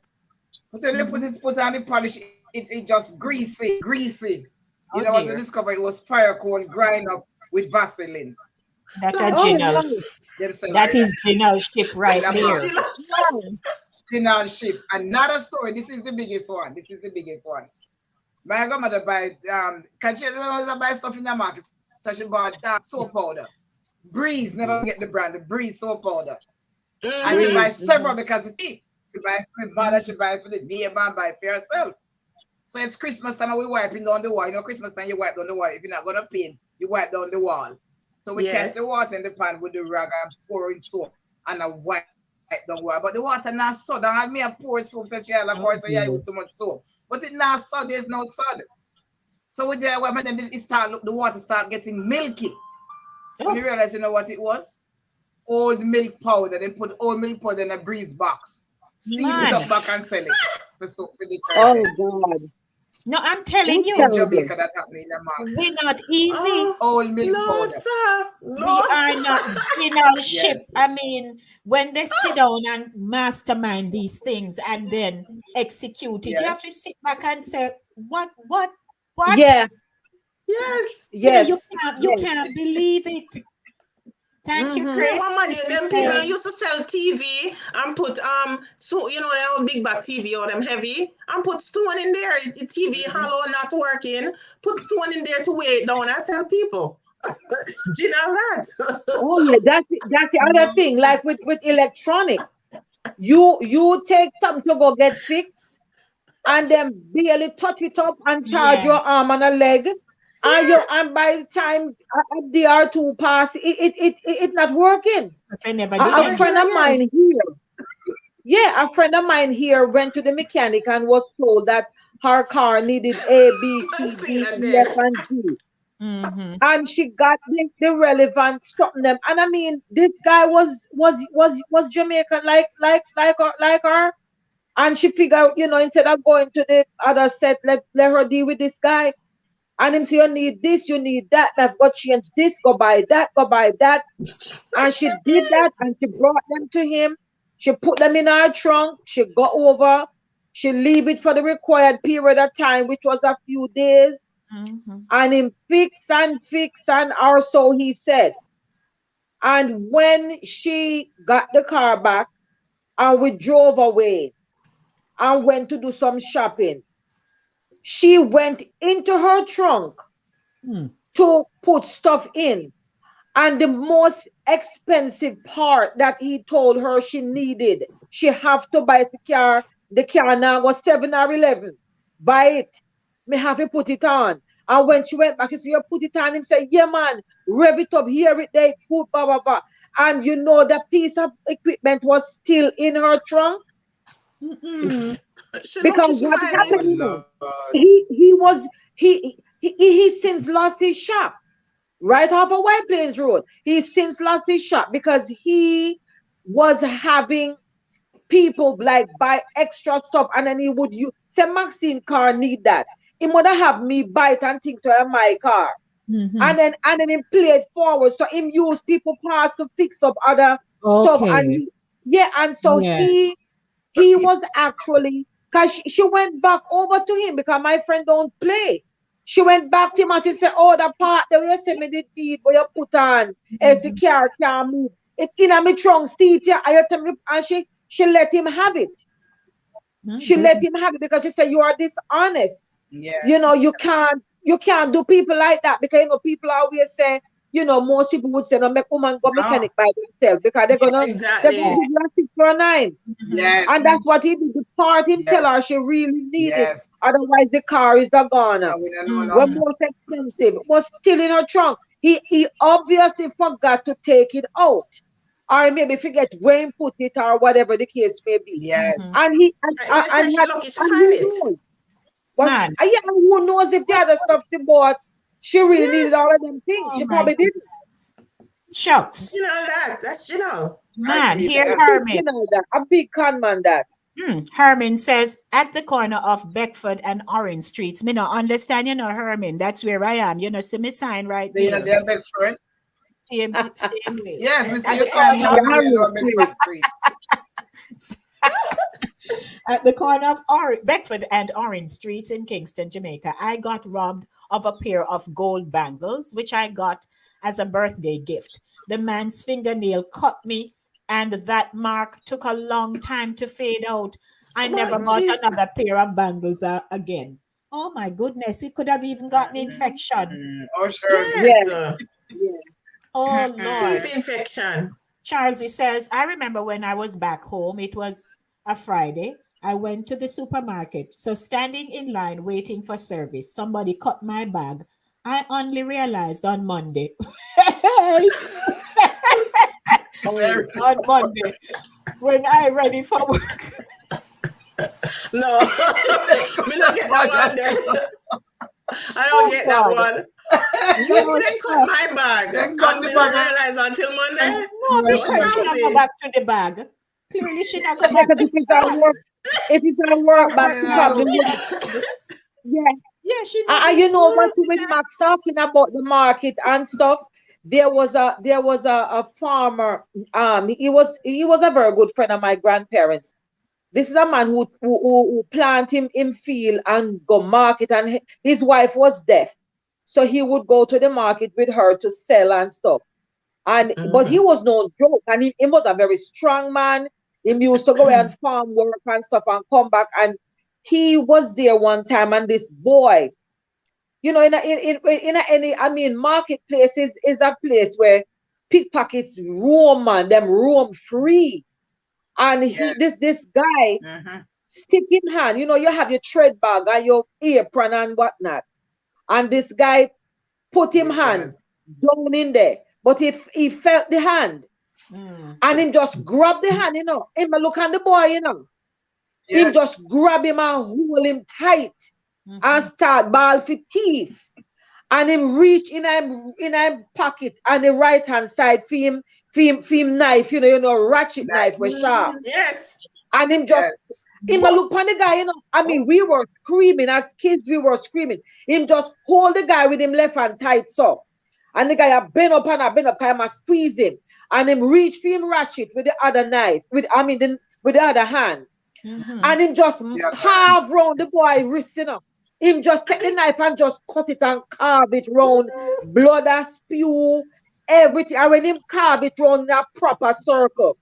But when you put on the polish, it just greasy. You know what we discovered? It was fire coal grind up with Vaseline. That is Ginnal ship right there. Ginnal ship. Another story. This is the biggest one. My grandmother buy can she buy stuff in the market? So she bought soap powder. Breeze, never get the brand, the Breeze soap powder. And she buy several because it's cheap. She buy for the mother, she buy for the neighbor, and buy for herself. So it's Christmas time and we wiping down the wall. You know, Christmas time you wipe down the wall. If you're not gonna paint, you wipe down the wall. So we catch the water in the pan with the rag and pour in soap and I wipe down the wall. But the water not sud. I had me a pour soap so she had a pour, so yeah, it was too much soap. But it not sud, there's no sud. So with the wipe and then the water start getting milky. When you realize you know what it was? Old milk powder. They put old milk powder in a Breeze box. Seal it up back and sell it for soap for the God. No, I'm telling you, Jamaica, that's happening in the market. We're not easy. Old milk powder. Sir. We are not in our ship. I mean, when they sit down and mastermind these things and then execute it, you have to sit back and say, what? Yeah. Yes. You can't believe it. Thank you, Chris. Them people used to sell TV and put so you know them old big back TV or them heavy and put stone in there. The TV hollow not working. Put stone in there to weigh it down and sell people. Ginnal that. Oh yeah, that's the other thing. Like with electronic, you take something to go get fixed, and then barely touch it up and charge your arm and a leg. And by the time the R2 pass, it not working. A friend of mine here went to the mechanic and was told that her car needed A, B, C, D, E, F, and G. And she got the relevant something them. And I mean, this guy was Jamaican like her. And she figured, instead of going to the other set, let her deal with this guy. And him say, you need this, you need that. I've got to change this, go buy that. And she did that and she brought them to him. She put them in her trunk. She got over. She leave it for the required period of time, which was a few days. And him fix and or so he said. And when she got the car back and we drove away and went to do some shopping, she went into her trunk to put stuff in. And the most expensive part that he told her she needed, she have to buy the car. The car now was 7 or 11. Buy it. Me have to put it on. And when she went back, she said, you put it on. Him said, yeah, man, rev it up, hear it there, put blah, blah, blah. and you know the piece of equipment was still in her trunk. She Because lucky she what find Oh it. happened, you know, Lord. he was he since lost his shop right off of White Plains Road. He since lost his shop because he was having people like buy extra stuff, and then he would use say Maxine car need that. He would have me buy it and things to my car. And then he played forward. So him use people parts to fix up other stuff. And Okay. and so Yes. he was actually, because she went back over to him because my friend don't play. She went back to him and she said, oh, the part that you send me the deed where you put on, as the car can't move. It in a me trunk, see it here, and she let him have it. She let him have it because she said, you are dishonest. Yeah. You know, you can't do people like that because you know people always say, you know, most people would say, no, make woman go mechanic by themselves because they're gonna Exactly. give you a 6 or 9. Yes. And that's what he did. The part him Yes. tell her she really needed. Yes. Otherwise, the car is the gone. And we don't know Well, nothing. most expensive. It was still in her trunk. He obviously forgot to take it out. Or maybe forget where he put it or whatever the case may be. Yes. And he You say she lucky she find who it. knows? Was Man. yeah, and who knows if the other stuff she bought, she really needed Yes. all of them things. Oh She my probably didn't. goodness. Shucks. Ginnal that. That's Ginnal. Man, believe here that. Herman. You know that. A big con man that. Herman says, at the corner of Beckford and Orange Streets. Me no understand, you know, Herman. That's where I am. You know, see me sign right They are there. their big friend. Same way. Yes, we see At you the sign corner down of, there on Bedford Street. at the corner of Beckford and Orange Streets in Kingston, Jamaica, I got robbed of a pair of gold bangles, which I got as a birthday gift. The man's fingernail cut me, and that mark took a long time to fade out. I never My bought Jesus. another pair of bangles again. Oh my goodness, you could have even gotten infection. Oh, sure. Yeah, Yes. yeah. Oh Lord. Teeth infection. Charles says, I remember when I was back home, it was a Friday. I went to the supermarket. So, standing in line waiting for service, somebody cut my bag. I only realized on Monday. Very. On Monday, when I ready for work. No. Me don't get that one there. I don't get that God. one. You Oh, couldn't cut my bag. Then cut And the me not bag. realize until Monday. no, Don't because she not go Ramsey. back to the bag. Clearly, she not go Yeah, back because to the bag. if it's at She work not back, go she back probably to would. the bag. Yeah. Yeah, she not You been know what using with that. Max talking about the market and stuff. There was a farmer. He was a very good friend of my grandparents. This is a man who plant him field and go market, and his wife was deaf, so he would go to the market with her to sell and stuff. And but he was no joke, and he was a very strong man. He used to go and farm work and stuff and come back. And he was there one time, and this boy, any, I mean, marketplace is a place where pickpockets roam, man, them roam free. And Yes. this guy stick in hand, you have your tread bag and your apron and whatnot. And this guy put him hand Yes. down in there. But if he felt the hand and him just grab the hand, him a look on the boy, him Yes. just grab him and hold him tight and start ball for teeth. And him reach in him pocket on the right hand side for him knife, ratchet knife was sharp. Yes. And him just Yes. him a look on the guy, I mean, we were screaming as kids, we were screaming. Him just hold the guy with him left hand tight so. And the guy a bend up and a bend up, I must squeeze him. And him reach for him ratchet with the other knife, with the other hand. And him just Yeah. carve round the boy wrist, Him just take the knife and just cut it and carve it round, blood and spew, everything. And when him carve it round in a proper circle,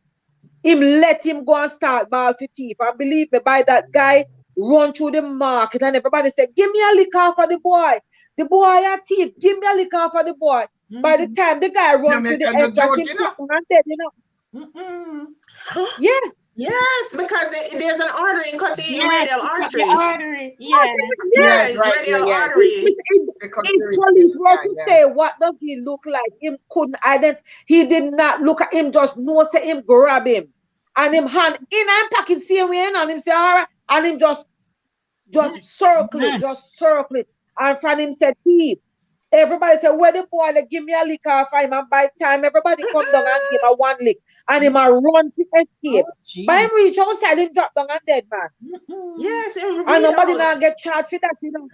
him let him go and start ball for teeth. And believe me, by that guy run through the market and everybody said, give me a liquor for the boy. The boy a thief. Give me a liquor for the boy. By the time the guy run to the Jamaica no entrance, joke, him and dead, Yeah. Yes, because there's an artery in cutting your Yes, radial pick up the artery. artery. Yes. Yeah, Yes, it's right there, radial yes. artery. Because If police were to say, what does he look like? Him couldn't identify. He did not look at him, just know say him grab him. And him hand in and pocket same way and him say, all right. And him just circle it, Man. just circle it. And from him said, thief. Everybody said, where the boy, they give me a lick off him. And by the time everybody come down and give him a one lick. And him a run to escape. Oh, gee. By him reach outside, him drop down and dead, man. Yes, it And bleed nobody out. now get charged for that, you know.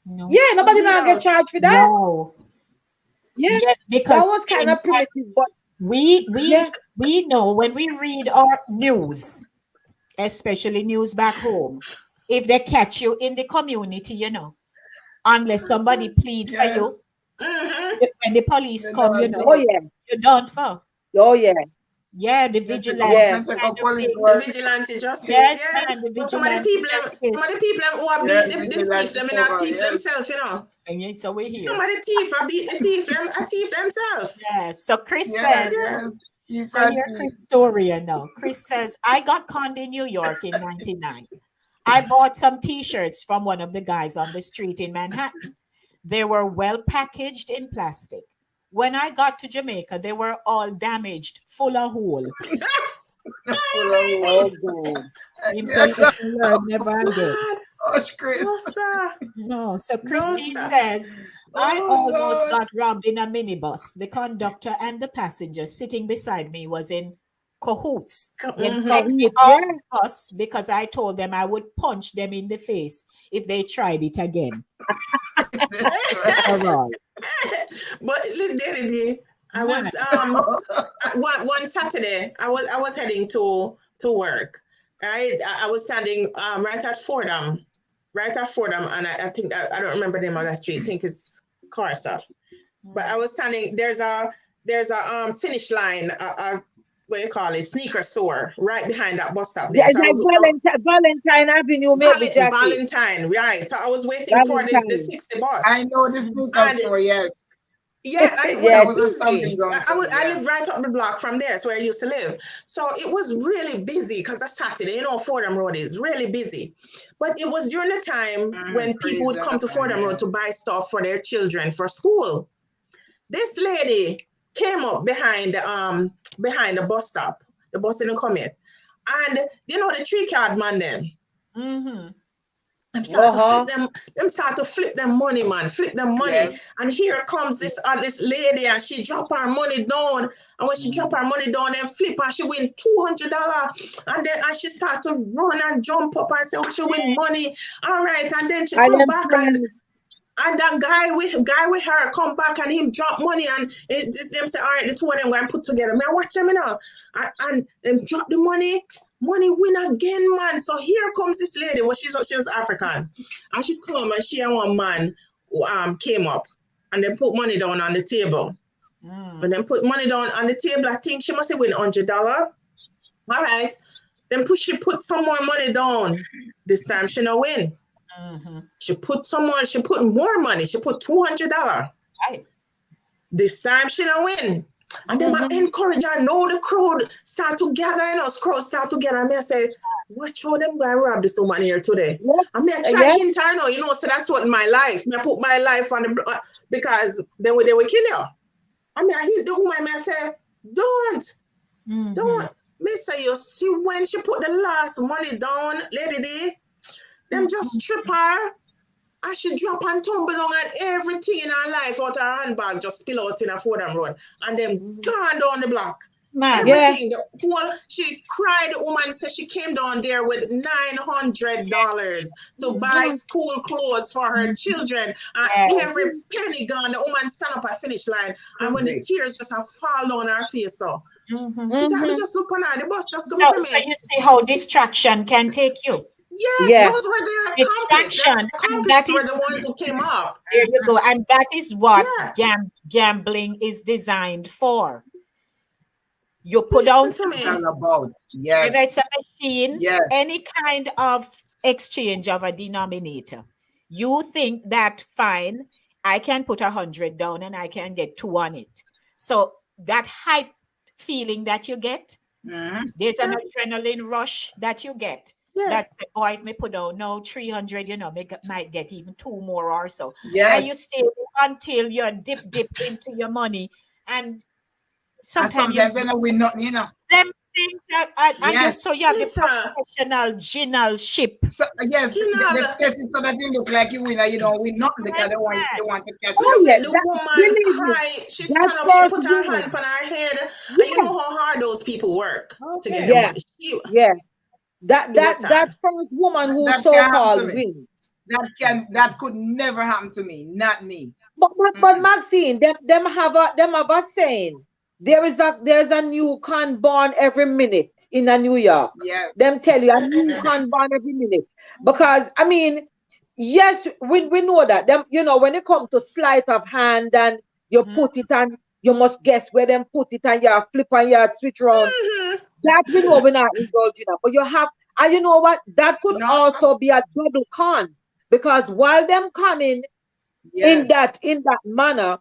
No, Yeah, nobody bleed now get out. charged for that. no. Yeah, Yes, because that was kind of primitive, but we yeah. know when we read our news, especially news back home, if they catch you in the community, you know, unless somebody plead for Yes. you, Mm-hmm. when the police They come, you don't know, Oh know. yeah, you're done for. oh yeah, Yeah, the They take vigilante up, yeah. they take kind up of police thing. The work. vigilante justice, Yes, yeah. man, the But some of the vigilante people, justice. who are Yeah, beat the thief vigilante them in a cover, thief yes. themselves, you know. And yet, so we're Some here. of the thief are beat the thief them, a thief themselves. Yes. So Chris Yes, says, yes. Keep so and here keep. Chris story, you know. Chris says, I got conned in New York in 99. I bought some t-shirts from one of the guys on the street in Manhattan. They were well packaged in plastic. When I got to Jamaica, they were all damaged, full of hole. Full of Oh wood. God. Him say, Yes, lesson learned, never again. God, Hush, Chris. no sir, No. So no Christine sir. says, I Oh, almost Lord. got robbed in a minibus. The conductor and the passenger sitting beside me was in cahoots. They Mm-hmm. took me Cahoot, off yeah. the bus because I told them I would punch them in the face if they tried it again. Overall. But look, Daddy, I Man. was one Saturday, I was heading to work. Right, I was standing right at Fordham, and I think I don't remember the name of that street. I think it's Carsa. But I was standing. There's a finish line. What you call it? Sneaker store right behind that bus stop there. Yeah, So I like was Valentine Avenue, maybe Jackie. Valentine, right? So I was waiting for the Valentine. 60 bus. I know this sneaker And store, yes. yeah, and it Yeah. That was a was stamping busy. ground for me, I yeah. live right up the block from there. It's where I used to live. So it was really busy because it's Saturday. You know, Fordham Road is really busy. But it was during the time when people would Crazy come to time, Fordham yeah. Road to buy stuff for their children for school. This lady came up behind the bus stop. The bus didn't come yet. And you know the 3 card man then. Mm-hmm. Them start to flip them start to flip them money, man. Flip them money. Yes. And here comes this lady and she drop her money down. And when she drop her money down, then flip and she win $200. And then she start to run and jump up and say, oh, she win money. All right. And then she And come them back and that guy with her come back and him drop money and them say, all right, the two of them going to put together. Man, watch them, you know. And them drop the money win again, man. So here comes this lady. Well, she was African. And she come and she and one man came up and they put money down on the table. And then put money down on the table. I think she must have win $100. All right. Then she put some more money down. This time she no win. Mm-hmm. She put more money. She put $200. Right. This time she don't win. And then I encourage her, know the crowd start to gather, crowd start to gather. And I say, watch how them going to rob this woman here today. Yeah. I mean, I try hint her now, so that's what my life. I put my life on the because then they will kill you. I mean, I hint the woman, I say, don't. Me say, you see when she put the last money down, lady D, them just strip her. And she drop and tumble down and everything in her life out of her handbag just spill out in a Fordham Road. And then gone down the block. Man. Everything. She cried. The woman said she came down there with $900 to buy school clothes for her children. And every penny gone. The woman stand up at finish line. And when the tears just have fall down her face, so. Exactly, just look on her. The bus just go So you see how distraction can take you. Yes, those were their accomplices. Distraction. Accomplices were the ones who came up. There you go. And that is what gambling is designed for. You put down something about. Yes. Whether it's a machine, any kind of exchange of a denominator. You think that fine, I can put 100 down and I can get 2 on it. So that hype feeling that you get, There's an adrenaline rush that you get. Yeah. That's the boy, if me put out now 300, might get even 2 more or so. Yes. And you stay until you dip into your money. And sometimes they don't win nothing, them things Yes. so you have the Lisa. professional Ginnal ship. So, yes, Ginnal. they set it so that you look like you win and you don't win nothing because they want to catch Oh, you. yeah, The that, woman believe me, cry, she that stand up, she first put her woman. hand on her head, and Yes. you know how hard those people work to get Okay. the Yeah. money. Yeah. It was That sad. first woman who That can't happen to so-called me. win. That could never happen to me, not me. But Maxine, them have a saying. There's a new con born every minute in a New York. Yes. Them tell you a new con born every minute. Because I mean, yes, we know that. Them, when it comes to sleight of hand and you put it and you must guess where them put it and you flip and you switch around. That we know we're not indulging in. But you have, and you know what? That could No. also be a double con. Because while them conning in that manner,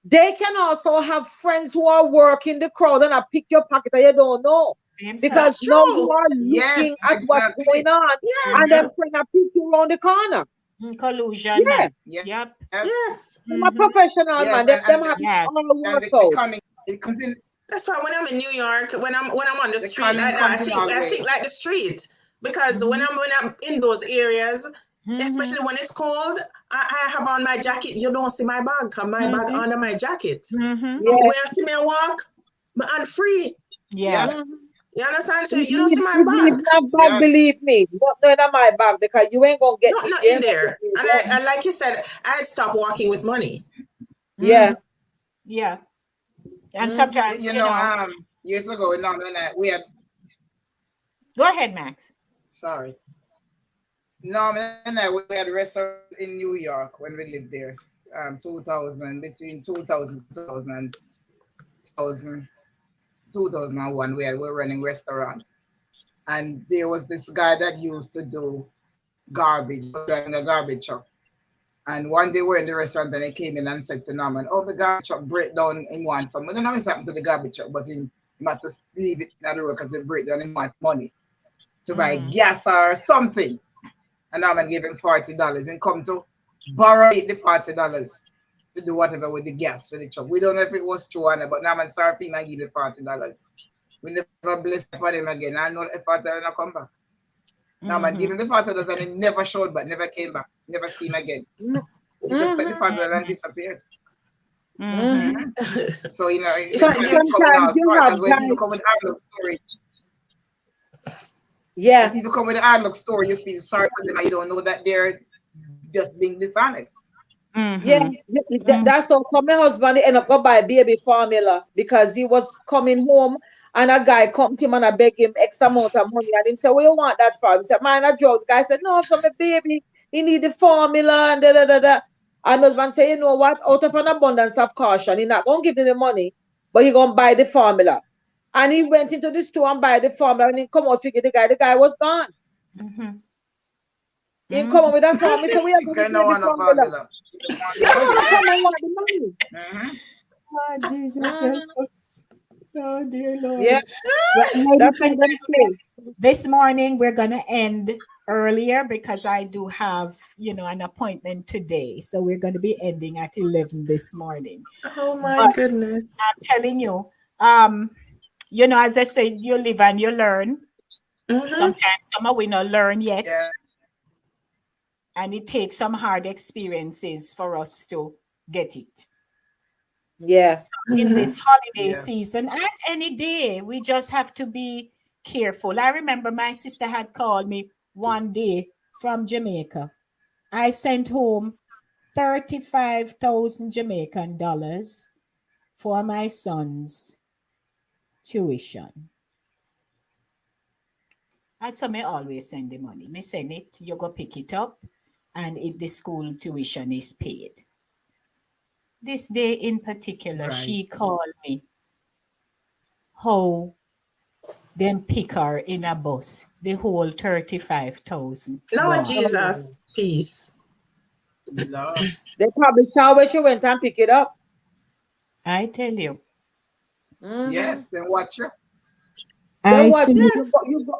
they can also have friends who are working the crowd and pick your pocket and you don't know. Same Because That's now you true. are Yes, looking at what's exactly. going on and Yes. then trying to pick you around the corner. Collusion, Yeah. man. Yes. Yep. Yes. I'm a professional Yes, man. Them and have Yes. all and worked the out. cunning, it comes in. That's why when I'm in New York, when I'm on the street cunning like that, comes in all I ways. think like the street. Because when I'm in those areas, especially when it's cold, I have on my jacket. You don't see my bag, cause my bag under my jacket. Yeah. When you see me walk, my hand free. Yeah. Yes. You understand? So If you don't see my if bag. not bad, Yes. believe me, not in my bag because you ain't gonna get Not me. not You in ain't gonna there. get me. And I like you said, I stopped walking with money. Yeah. Yeah. And sometimes, Years ago, we had. Go ahead, Max. Sorry. Norman and I, we had restaurants in New York when we lived there. 2000, between 2000 and 2001, we were running restaurants. And there was this guy that used to do garbage, driving a garbage truck. And one day we're in the restaurant and he came in and said to Norman, "Oh, the garbage truck break down in one. So I don't know what's happened to the garbage truck, but he might just leave it in the road because it break down in want money to buy gas or something." And Norman gave him $40 and come to borrow the $40 to do whatever with the gas for the truck. We don't know if it was true or not, but Norman sorry him and give the $40. We never blessed for him again. I know the $40 not come back. Norman gave him the $40 and he never showed back, never came back, never seen him again. He just took the $40 and disappeared. So it's coming out you smart have because when people come with outlook story. Yeah. When people come with an outlook story, you feel sorry for them and you don't know that they're just being dishonest. Yeah, that's how come my husband end up go buy baby formula because he was coming home and a guy come to him and I beg him X amount of money and he said, "What you want that for?" He said, "Man, a drugs." Guy said, "No, for my baby, he need the formula and da da da da." And my husband said, "You know what? Out of an abundance of caution, he not gonna give him the money, but he gonna buy the formula." And he went into the store and buy the formula and he come out figure the guy was gone. He come up with that formula. So we are going to get the formula. Come and want the money. Oh, Jesus. Help us. Oh, dear Lord. Yeah. Well, That's how them play. this morning we're going to end earlier because I do have, an appointment today. So we're going to be ending at 11 this morning. Oh my goodness. I'm telling you, as I said, you live and you learn. Sometimes some of we not learn yet. Yeah. And it takes some hard experiences for us to get it. Yeah. So in this holiday season and any day, we just have to be careful. I remember my sister had called me one day from Jamaica. I sent home 35,000 Jamaican dollars for my son's tuition. And so me always send the money. Me send it, you go pick it up, and the school tuition is paid. This day in particular, she called me. How them pick her in a bus, the whole 35,000. Lord Jesus, peace. Lord. They probably saw where she went and pick it up. I tell you. Yes, then watch her. Then I what? see. Yes.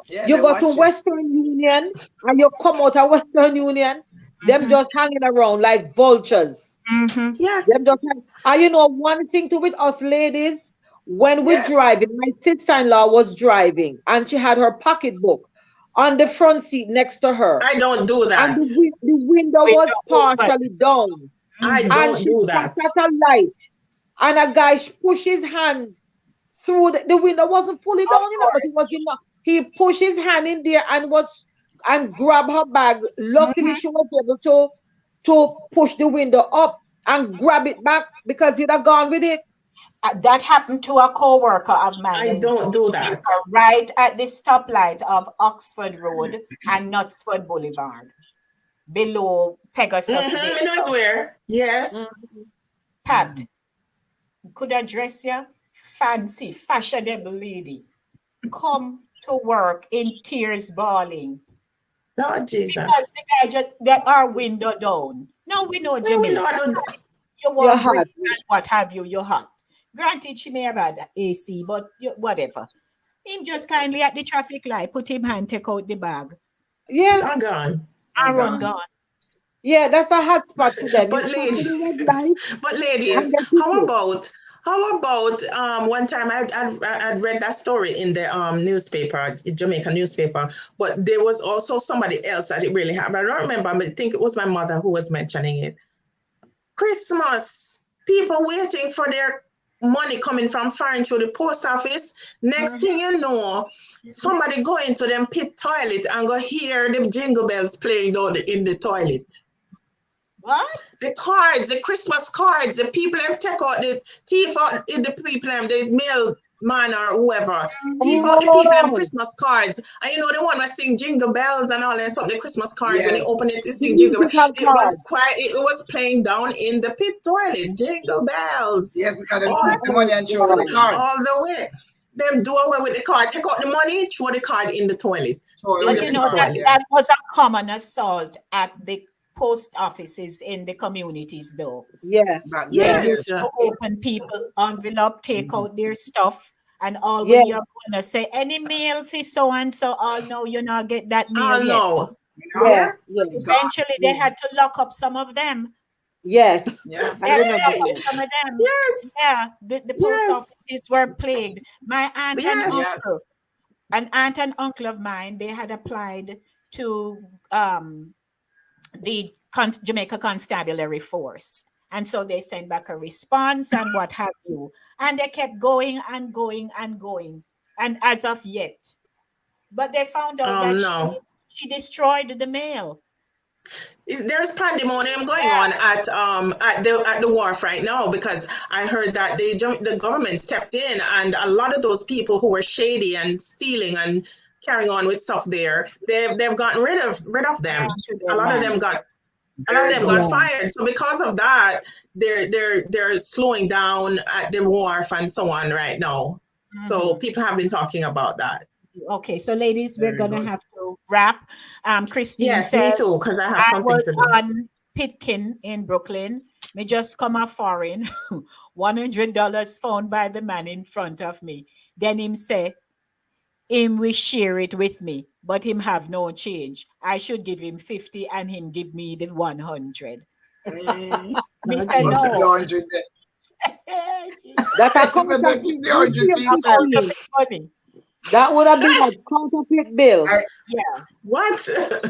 Yeah, You they go to watch it. Western Union and you come out of Western Union, them just hanging around like vultures. Mm-hmm. Yeah. Them just and you know one thing to with us ladies, when we Yes. driving, my sister-in-law was driving and she had her pocketbook on the front seat next to her. I don't do And that. the window Window was open. partially down. I Mm-hmm. And don't she do stopped that. at a light. And a guy pushed his hand through the window wasn't fully Of down, you know, but he course. was in he pushed his hand in there and grabbed her bag. Luckily Mm-hmm. she was able to push the window up and grab it back because he'd have gone with it. That happened to a co-worker of mine I in don't do Jamaica, that. right at the stoplight of Oxford Road and Knutsford Boulevard, below Pegasus Day. I know it's where. Yes. Mhm. Pat, could I dress you? Fancy, fashionable lady. Come to work in tears bawling. Lord Because Jesus. the guy just got our window down. Now we know Well, we know Jamaica. I don't. You You're want breeze hot. and what have you, you're hot. Granted, she may have had AC, but whatever. Him just kindly at the traffic light, put him hand, take out the bag, Yeah. I'm gone. Oh and run God. gone. Yeah, that's a hot spot for them. You But stop at the red ladies, light but and ladies, get ticket. how about one time I'd read that story in the newspaper, Jamaican newspaper, but there was also somebody else that it really happened. I don't remember, I think it was my mother who was mentioning it. Christmas, people waiting for their money coming from foreign through the post office. Next Mhm. thing you know, somebody go into them pit toilet and go hear the jingle bells playing down in the toilet. What? The cards, the Christmas cards, the people them take out the thief out in the people them, the mail man or whoever, thief out the people them Oh, Christmas cards. And you know the one that sing jingle bells and all that stuff, the Christmas cards when you Yes. open it, you the sing jingle bells. musical It was card. quite it was playing down in the pit toilet, jingle Yes, bells. because them All, keep the money Oh and throw out the God. card. all the way. Them do away with the card, take out the money, throw the card in the toilet. Throw In away But the you the pit know card. that toilet. Yeah. that was a common assault at the post offices in the communities, though. Yeah, Back then, yeah, They Yes. used yes. to open people envelope, take out their stuff, and all yeah, when you're gonna say any mail for so and so, all no, you not get that mail Oh yet. no. You know? yeah, Yeah. yeah, God. Eventually, they had to lock up some of them. yes. Yeah. I They had to remember lock up that. some of them. Yes. Yeah, the post Yes. offices were plagued. My Yes. Yes. aunt and uncle of mine, they had applied to the Jamaica Constabulary Force. And so they sent back a response and what have you. And they kept going and going and going. And as of yet. But they found out that No. she destroyed the mail. There's pandemonium going on at the wharf right now because I heard that the government stepped in and a lot of those people who were shady and stealing and carrying on with stuff there, they've gotten rid of them. Down to A their lot of man. them got a lot of Very them good. got Yeah. fired. So because of that, they're slowing down at the wharf and so on right now. So Mhm. people have been talking about that. Okay, so ladies, we're Very gonna good. have to wrap. Christine Yes, says me too, because I have I something was to do. on Pitkin in Brooklyn. Me just come a foreign. $100 found by the man in front of me. Then him say, him will share it with me, but him have no change. I should give him 50 and him give me the 100. Me Lord say Must keep the no. Jesus. 100 there. Jesus. That a You better counterfeit. keep the You see 100 for a A yourself. Christine. counterfeit money. That would have been a counterfeit bill. I, Yeah. What?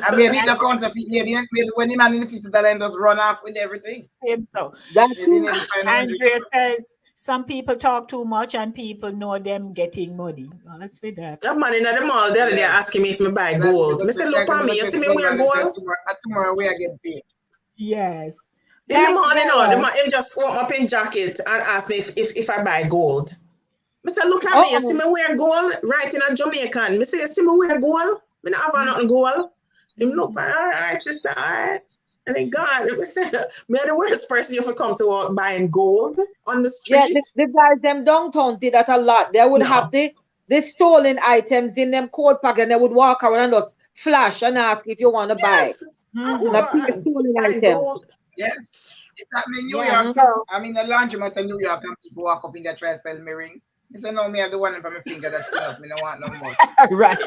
I maybe in That's the counterfeit, maybe when the man in the physical then just run off with everything. him so. That's Maybe it. nearly 500. Andrea says some people talk too much and people know them getting money. Well, let's with that. That man in the mall the other day Yes. asking me if me buy And gold. Me say, look at me. You see me wear gold? Tomorrow we are getting paid. Yes. In the Thanks, morning, no, the Vera. man him just open up in jacket and ask me if I buy gold. Me say, look at me. You see Oh, me wear gold? Right in a Jamaican. Me say, you see me wear gold? Me not have nothing gold. Him look, all right, sister, all right. And then God, me say, me are the worst person if you come to buying gold on the yeah, street. the guys them downtown did that a lot. They would have No. the stolen items in them coat pack and they would walk around and just flash and ask if you want to buy. Yes. Mhm. Now, stolen Buying item. gold. Yes. It's happening in New Yeah, York Mhm. too. so I mean, the laundromat in New York and people walk up in there try to sell me ring. You say no, me have the one from my finger that's enough. Me don't want no more. Right.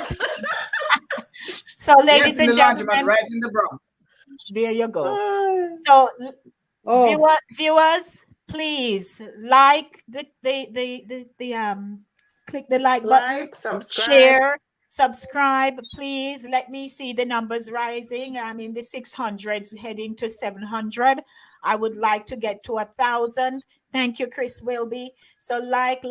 So, Yes, ladies in and the laundromat, gentlemen, right in the Bronx. there you go. Ah, So, Oh, viewers, please like click the like button, like, subscribe. share, subscribe. Please let me see the numbers rising. I'm in the 600s, heading to 700. I would like to get to 1,000. Thank you, Chris Wilby. So like,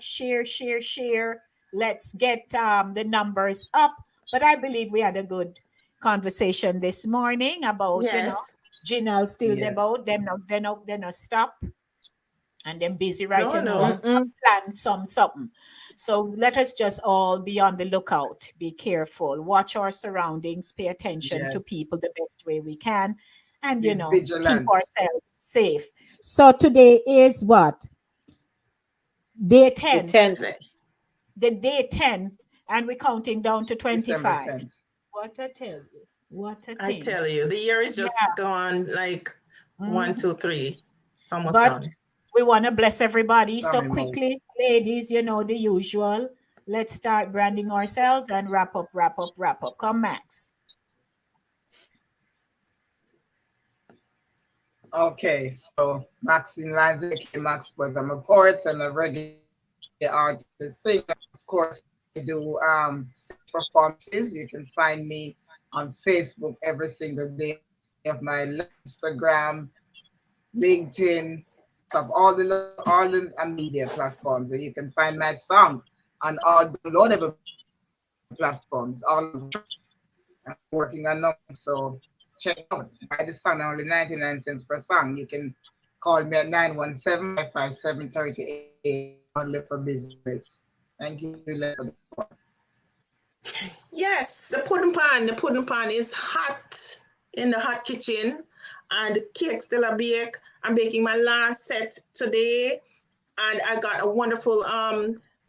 share, share, share. Let's get the numbers up. But I believe we had a good conversation this morning about, Yes. Ginnal still Yeah. Deh Bout, them not, they not stop, and them busy right, No, no. plan something. So let us just all be on the lookout, be careful, watch our surroundings, pay attention to Yes. people the best way we can, and Be keep vigilant. ourselves safe. So today is what? Day the 10. 10th. Today. The day 10, and we're counting down to December 25. 10th. What I tell you. What a I thing. tell you, the year is just gone like one, Mhm. 2, 3. It's almost But done. we want to bless everybody. So Sorry, Mo. quickly, ladies, the usual. Let's start branding ourselves and wrap up. Come, Max. Okay, so Maxine Lines, aka Max Boys. I'm a poet and a reggae artist, singer. Of course, I do stage performances. You can find me on Facebook every single day of my life, Instagram, LinkedIn, of all the media platforms, and you can find my songs on all downloadable platforms, all of I'm working on them, so check it out. Buy the song only 99 cents per song. You can call me at 917-557-38 only for business. Thank you, Leonard. Yes, the pudding pan. The pudding pan is hot in the hot kitchen, and the cake still a bake. I'm baking my last set today, and I got a wonderful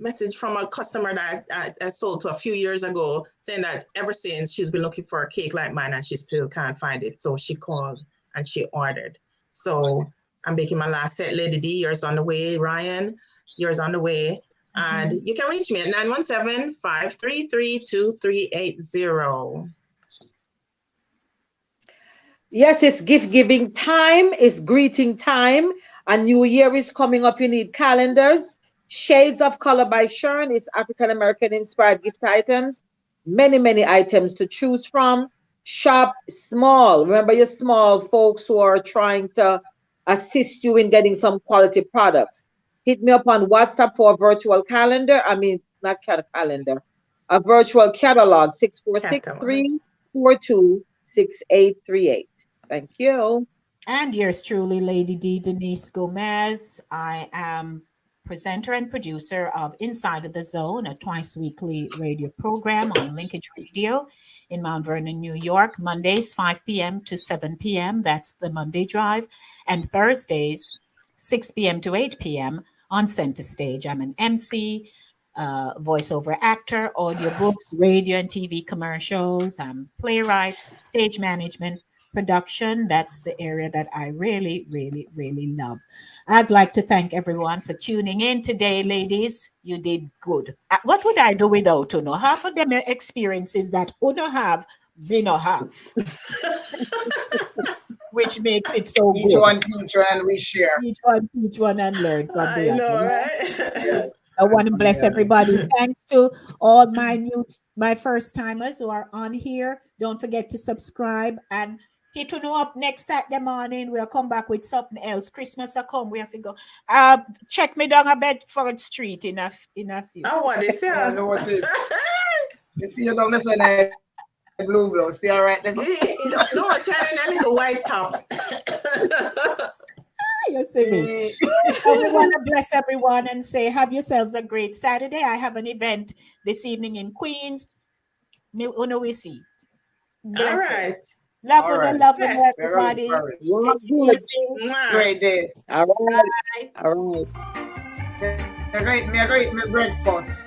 message from a customer that I sold to a few years ago, saying that ever since she's been looking for a cake like mine, and she still can't find it. So she called and she ordered. So I'm baking my last set. Lady D, yours on the way. Ryan, yours on the way. And you can reach me at 917-533-2380. Yes, it's gift giving time, it's greeting time. A new year is coming up. You need calendars. Shades of Color by Sharon. It's African American inspired gift items. Many, many items to choose from. Shop small. Remember your small folks who are trying to assist you in getting some quality products. Hit me up on WhatsApp for a virtual calendar. I mean, not calendar, a virtual catalog, six four six Catalog. three four two 6838. Thank you. And yours truly, Lady D. Denise Gomez. I am presenter and producer of Inside of the Zone, a twice weekly radio program on Linkage Radio in Mount Vernon, New York, Mondays, 5 p.m. to 7 p.m. That's the Monday Drive. And Thursdays, 6 p.m. to 8 p.m. on Center Stage. I'm an MC, voiceover actor, audiobooks, radio and TV commercials. I'm playwright, stage management, production. That's the area that I really, really, really love. I'd like to thank everyone for tuning in today, ladies. You did good. What would I do without Uno? Half of them are experiences that Uno have, we not have, which makes it so Each good. one teach and we share. Teach one and learn from I the know, other. right? I want to From bless the other. everybody. Thanks to all my first timers who are on here. Don't forget to subscribe and hit to know up next Saturday morning. We'll come back with something else. Christmas will come. We have to go. Check me down a Bedford Street in a few. Oh, what is Yeah, I it? know what it is. You see you down the side blue blow. See all right there? No, it's having a little white top. You see me. So we want to bless everyone and say, have yourselves a great Saturday. I have an event this evening in Queens. We see. All Bless us. right. Love All you, right. love you, Yes. We're looking everybody. forward. Take it easy. Mwah. Great day. All right. Bye. All right. Me a great breakfast.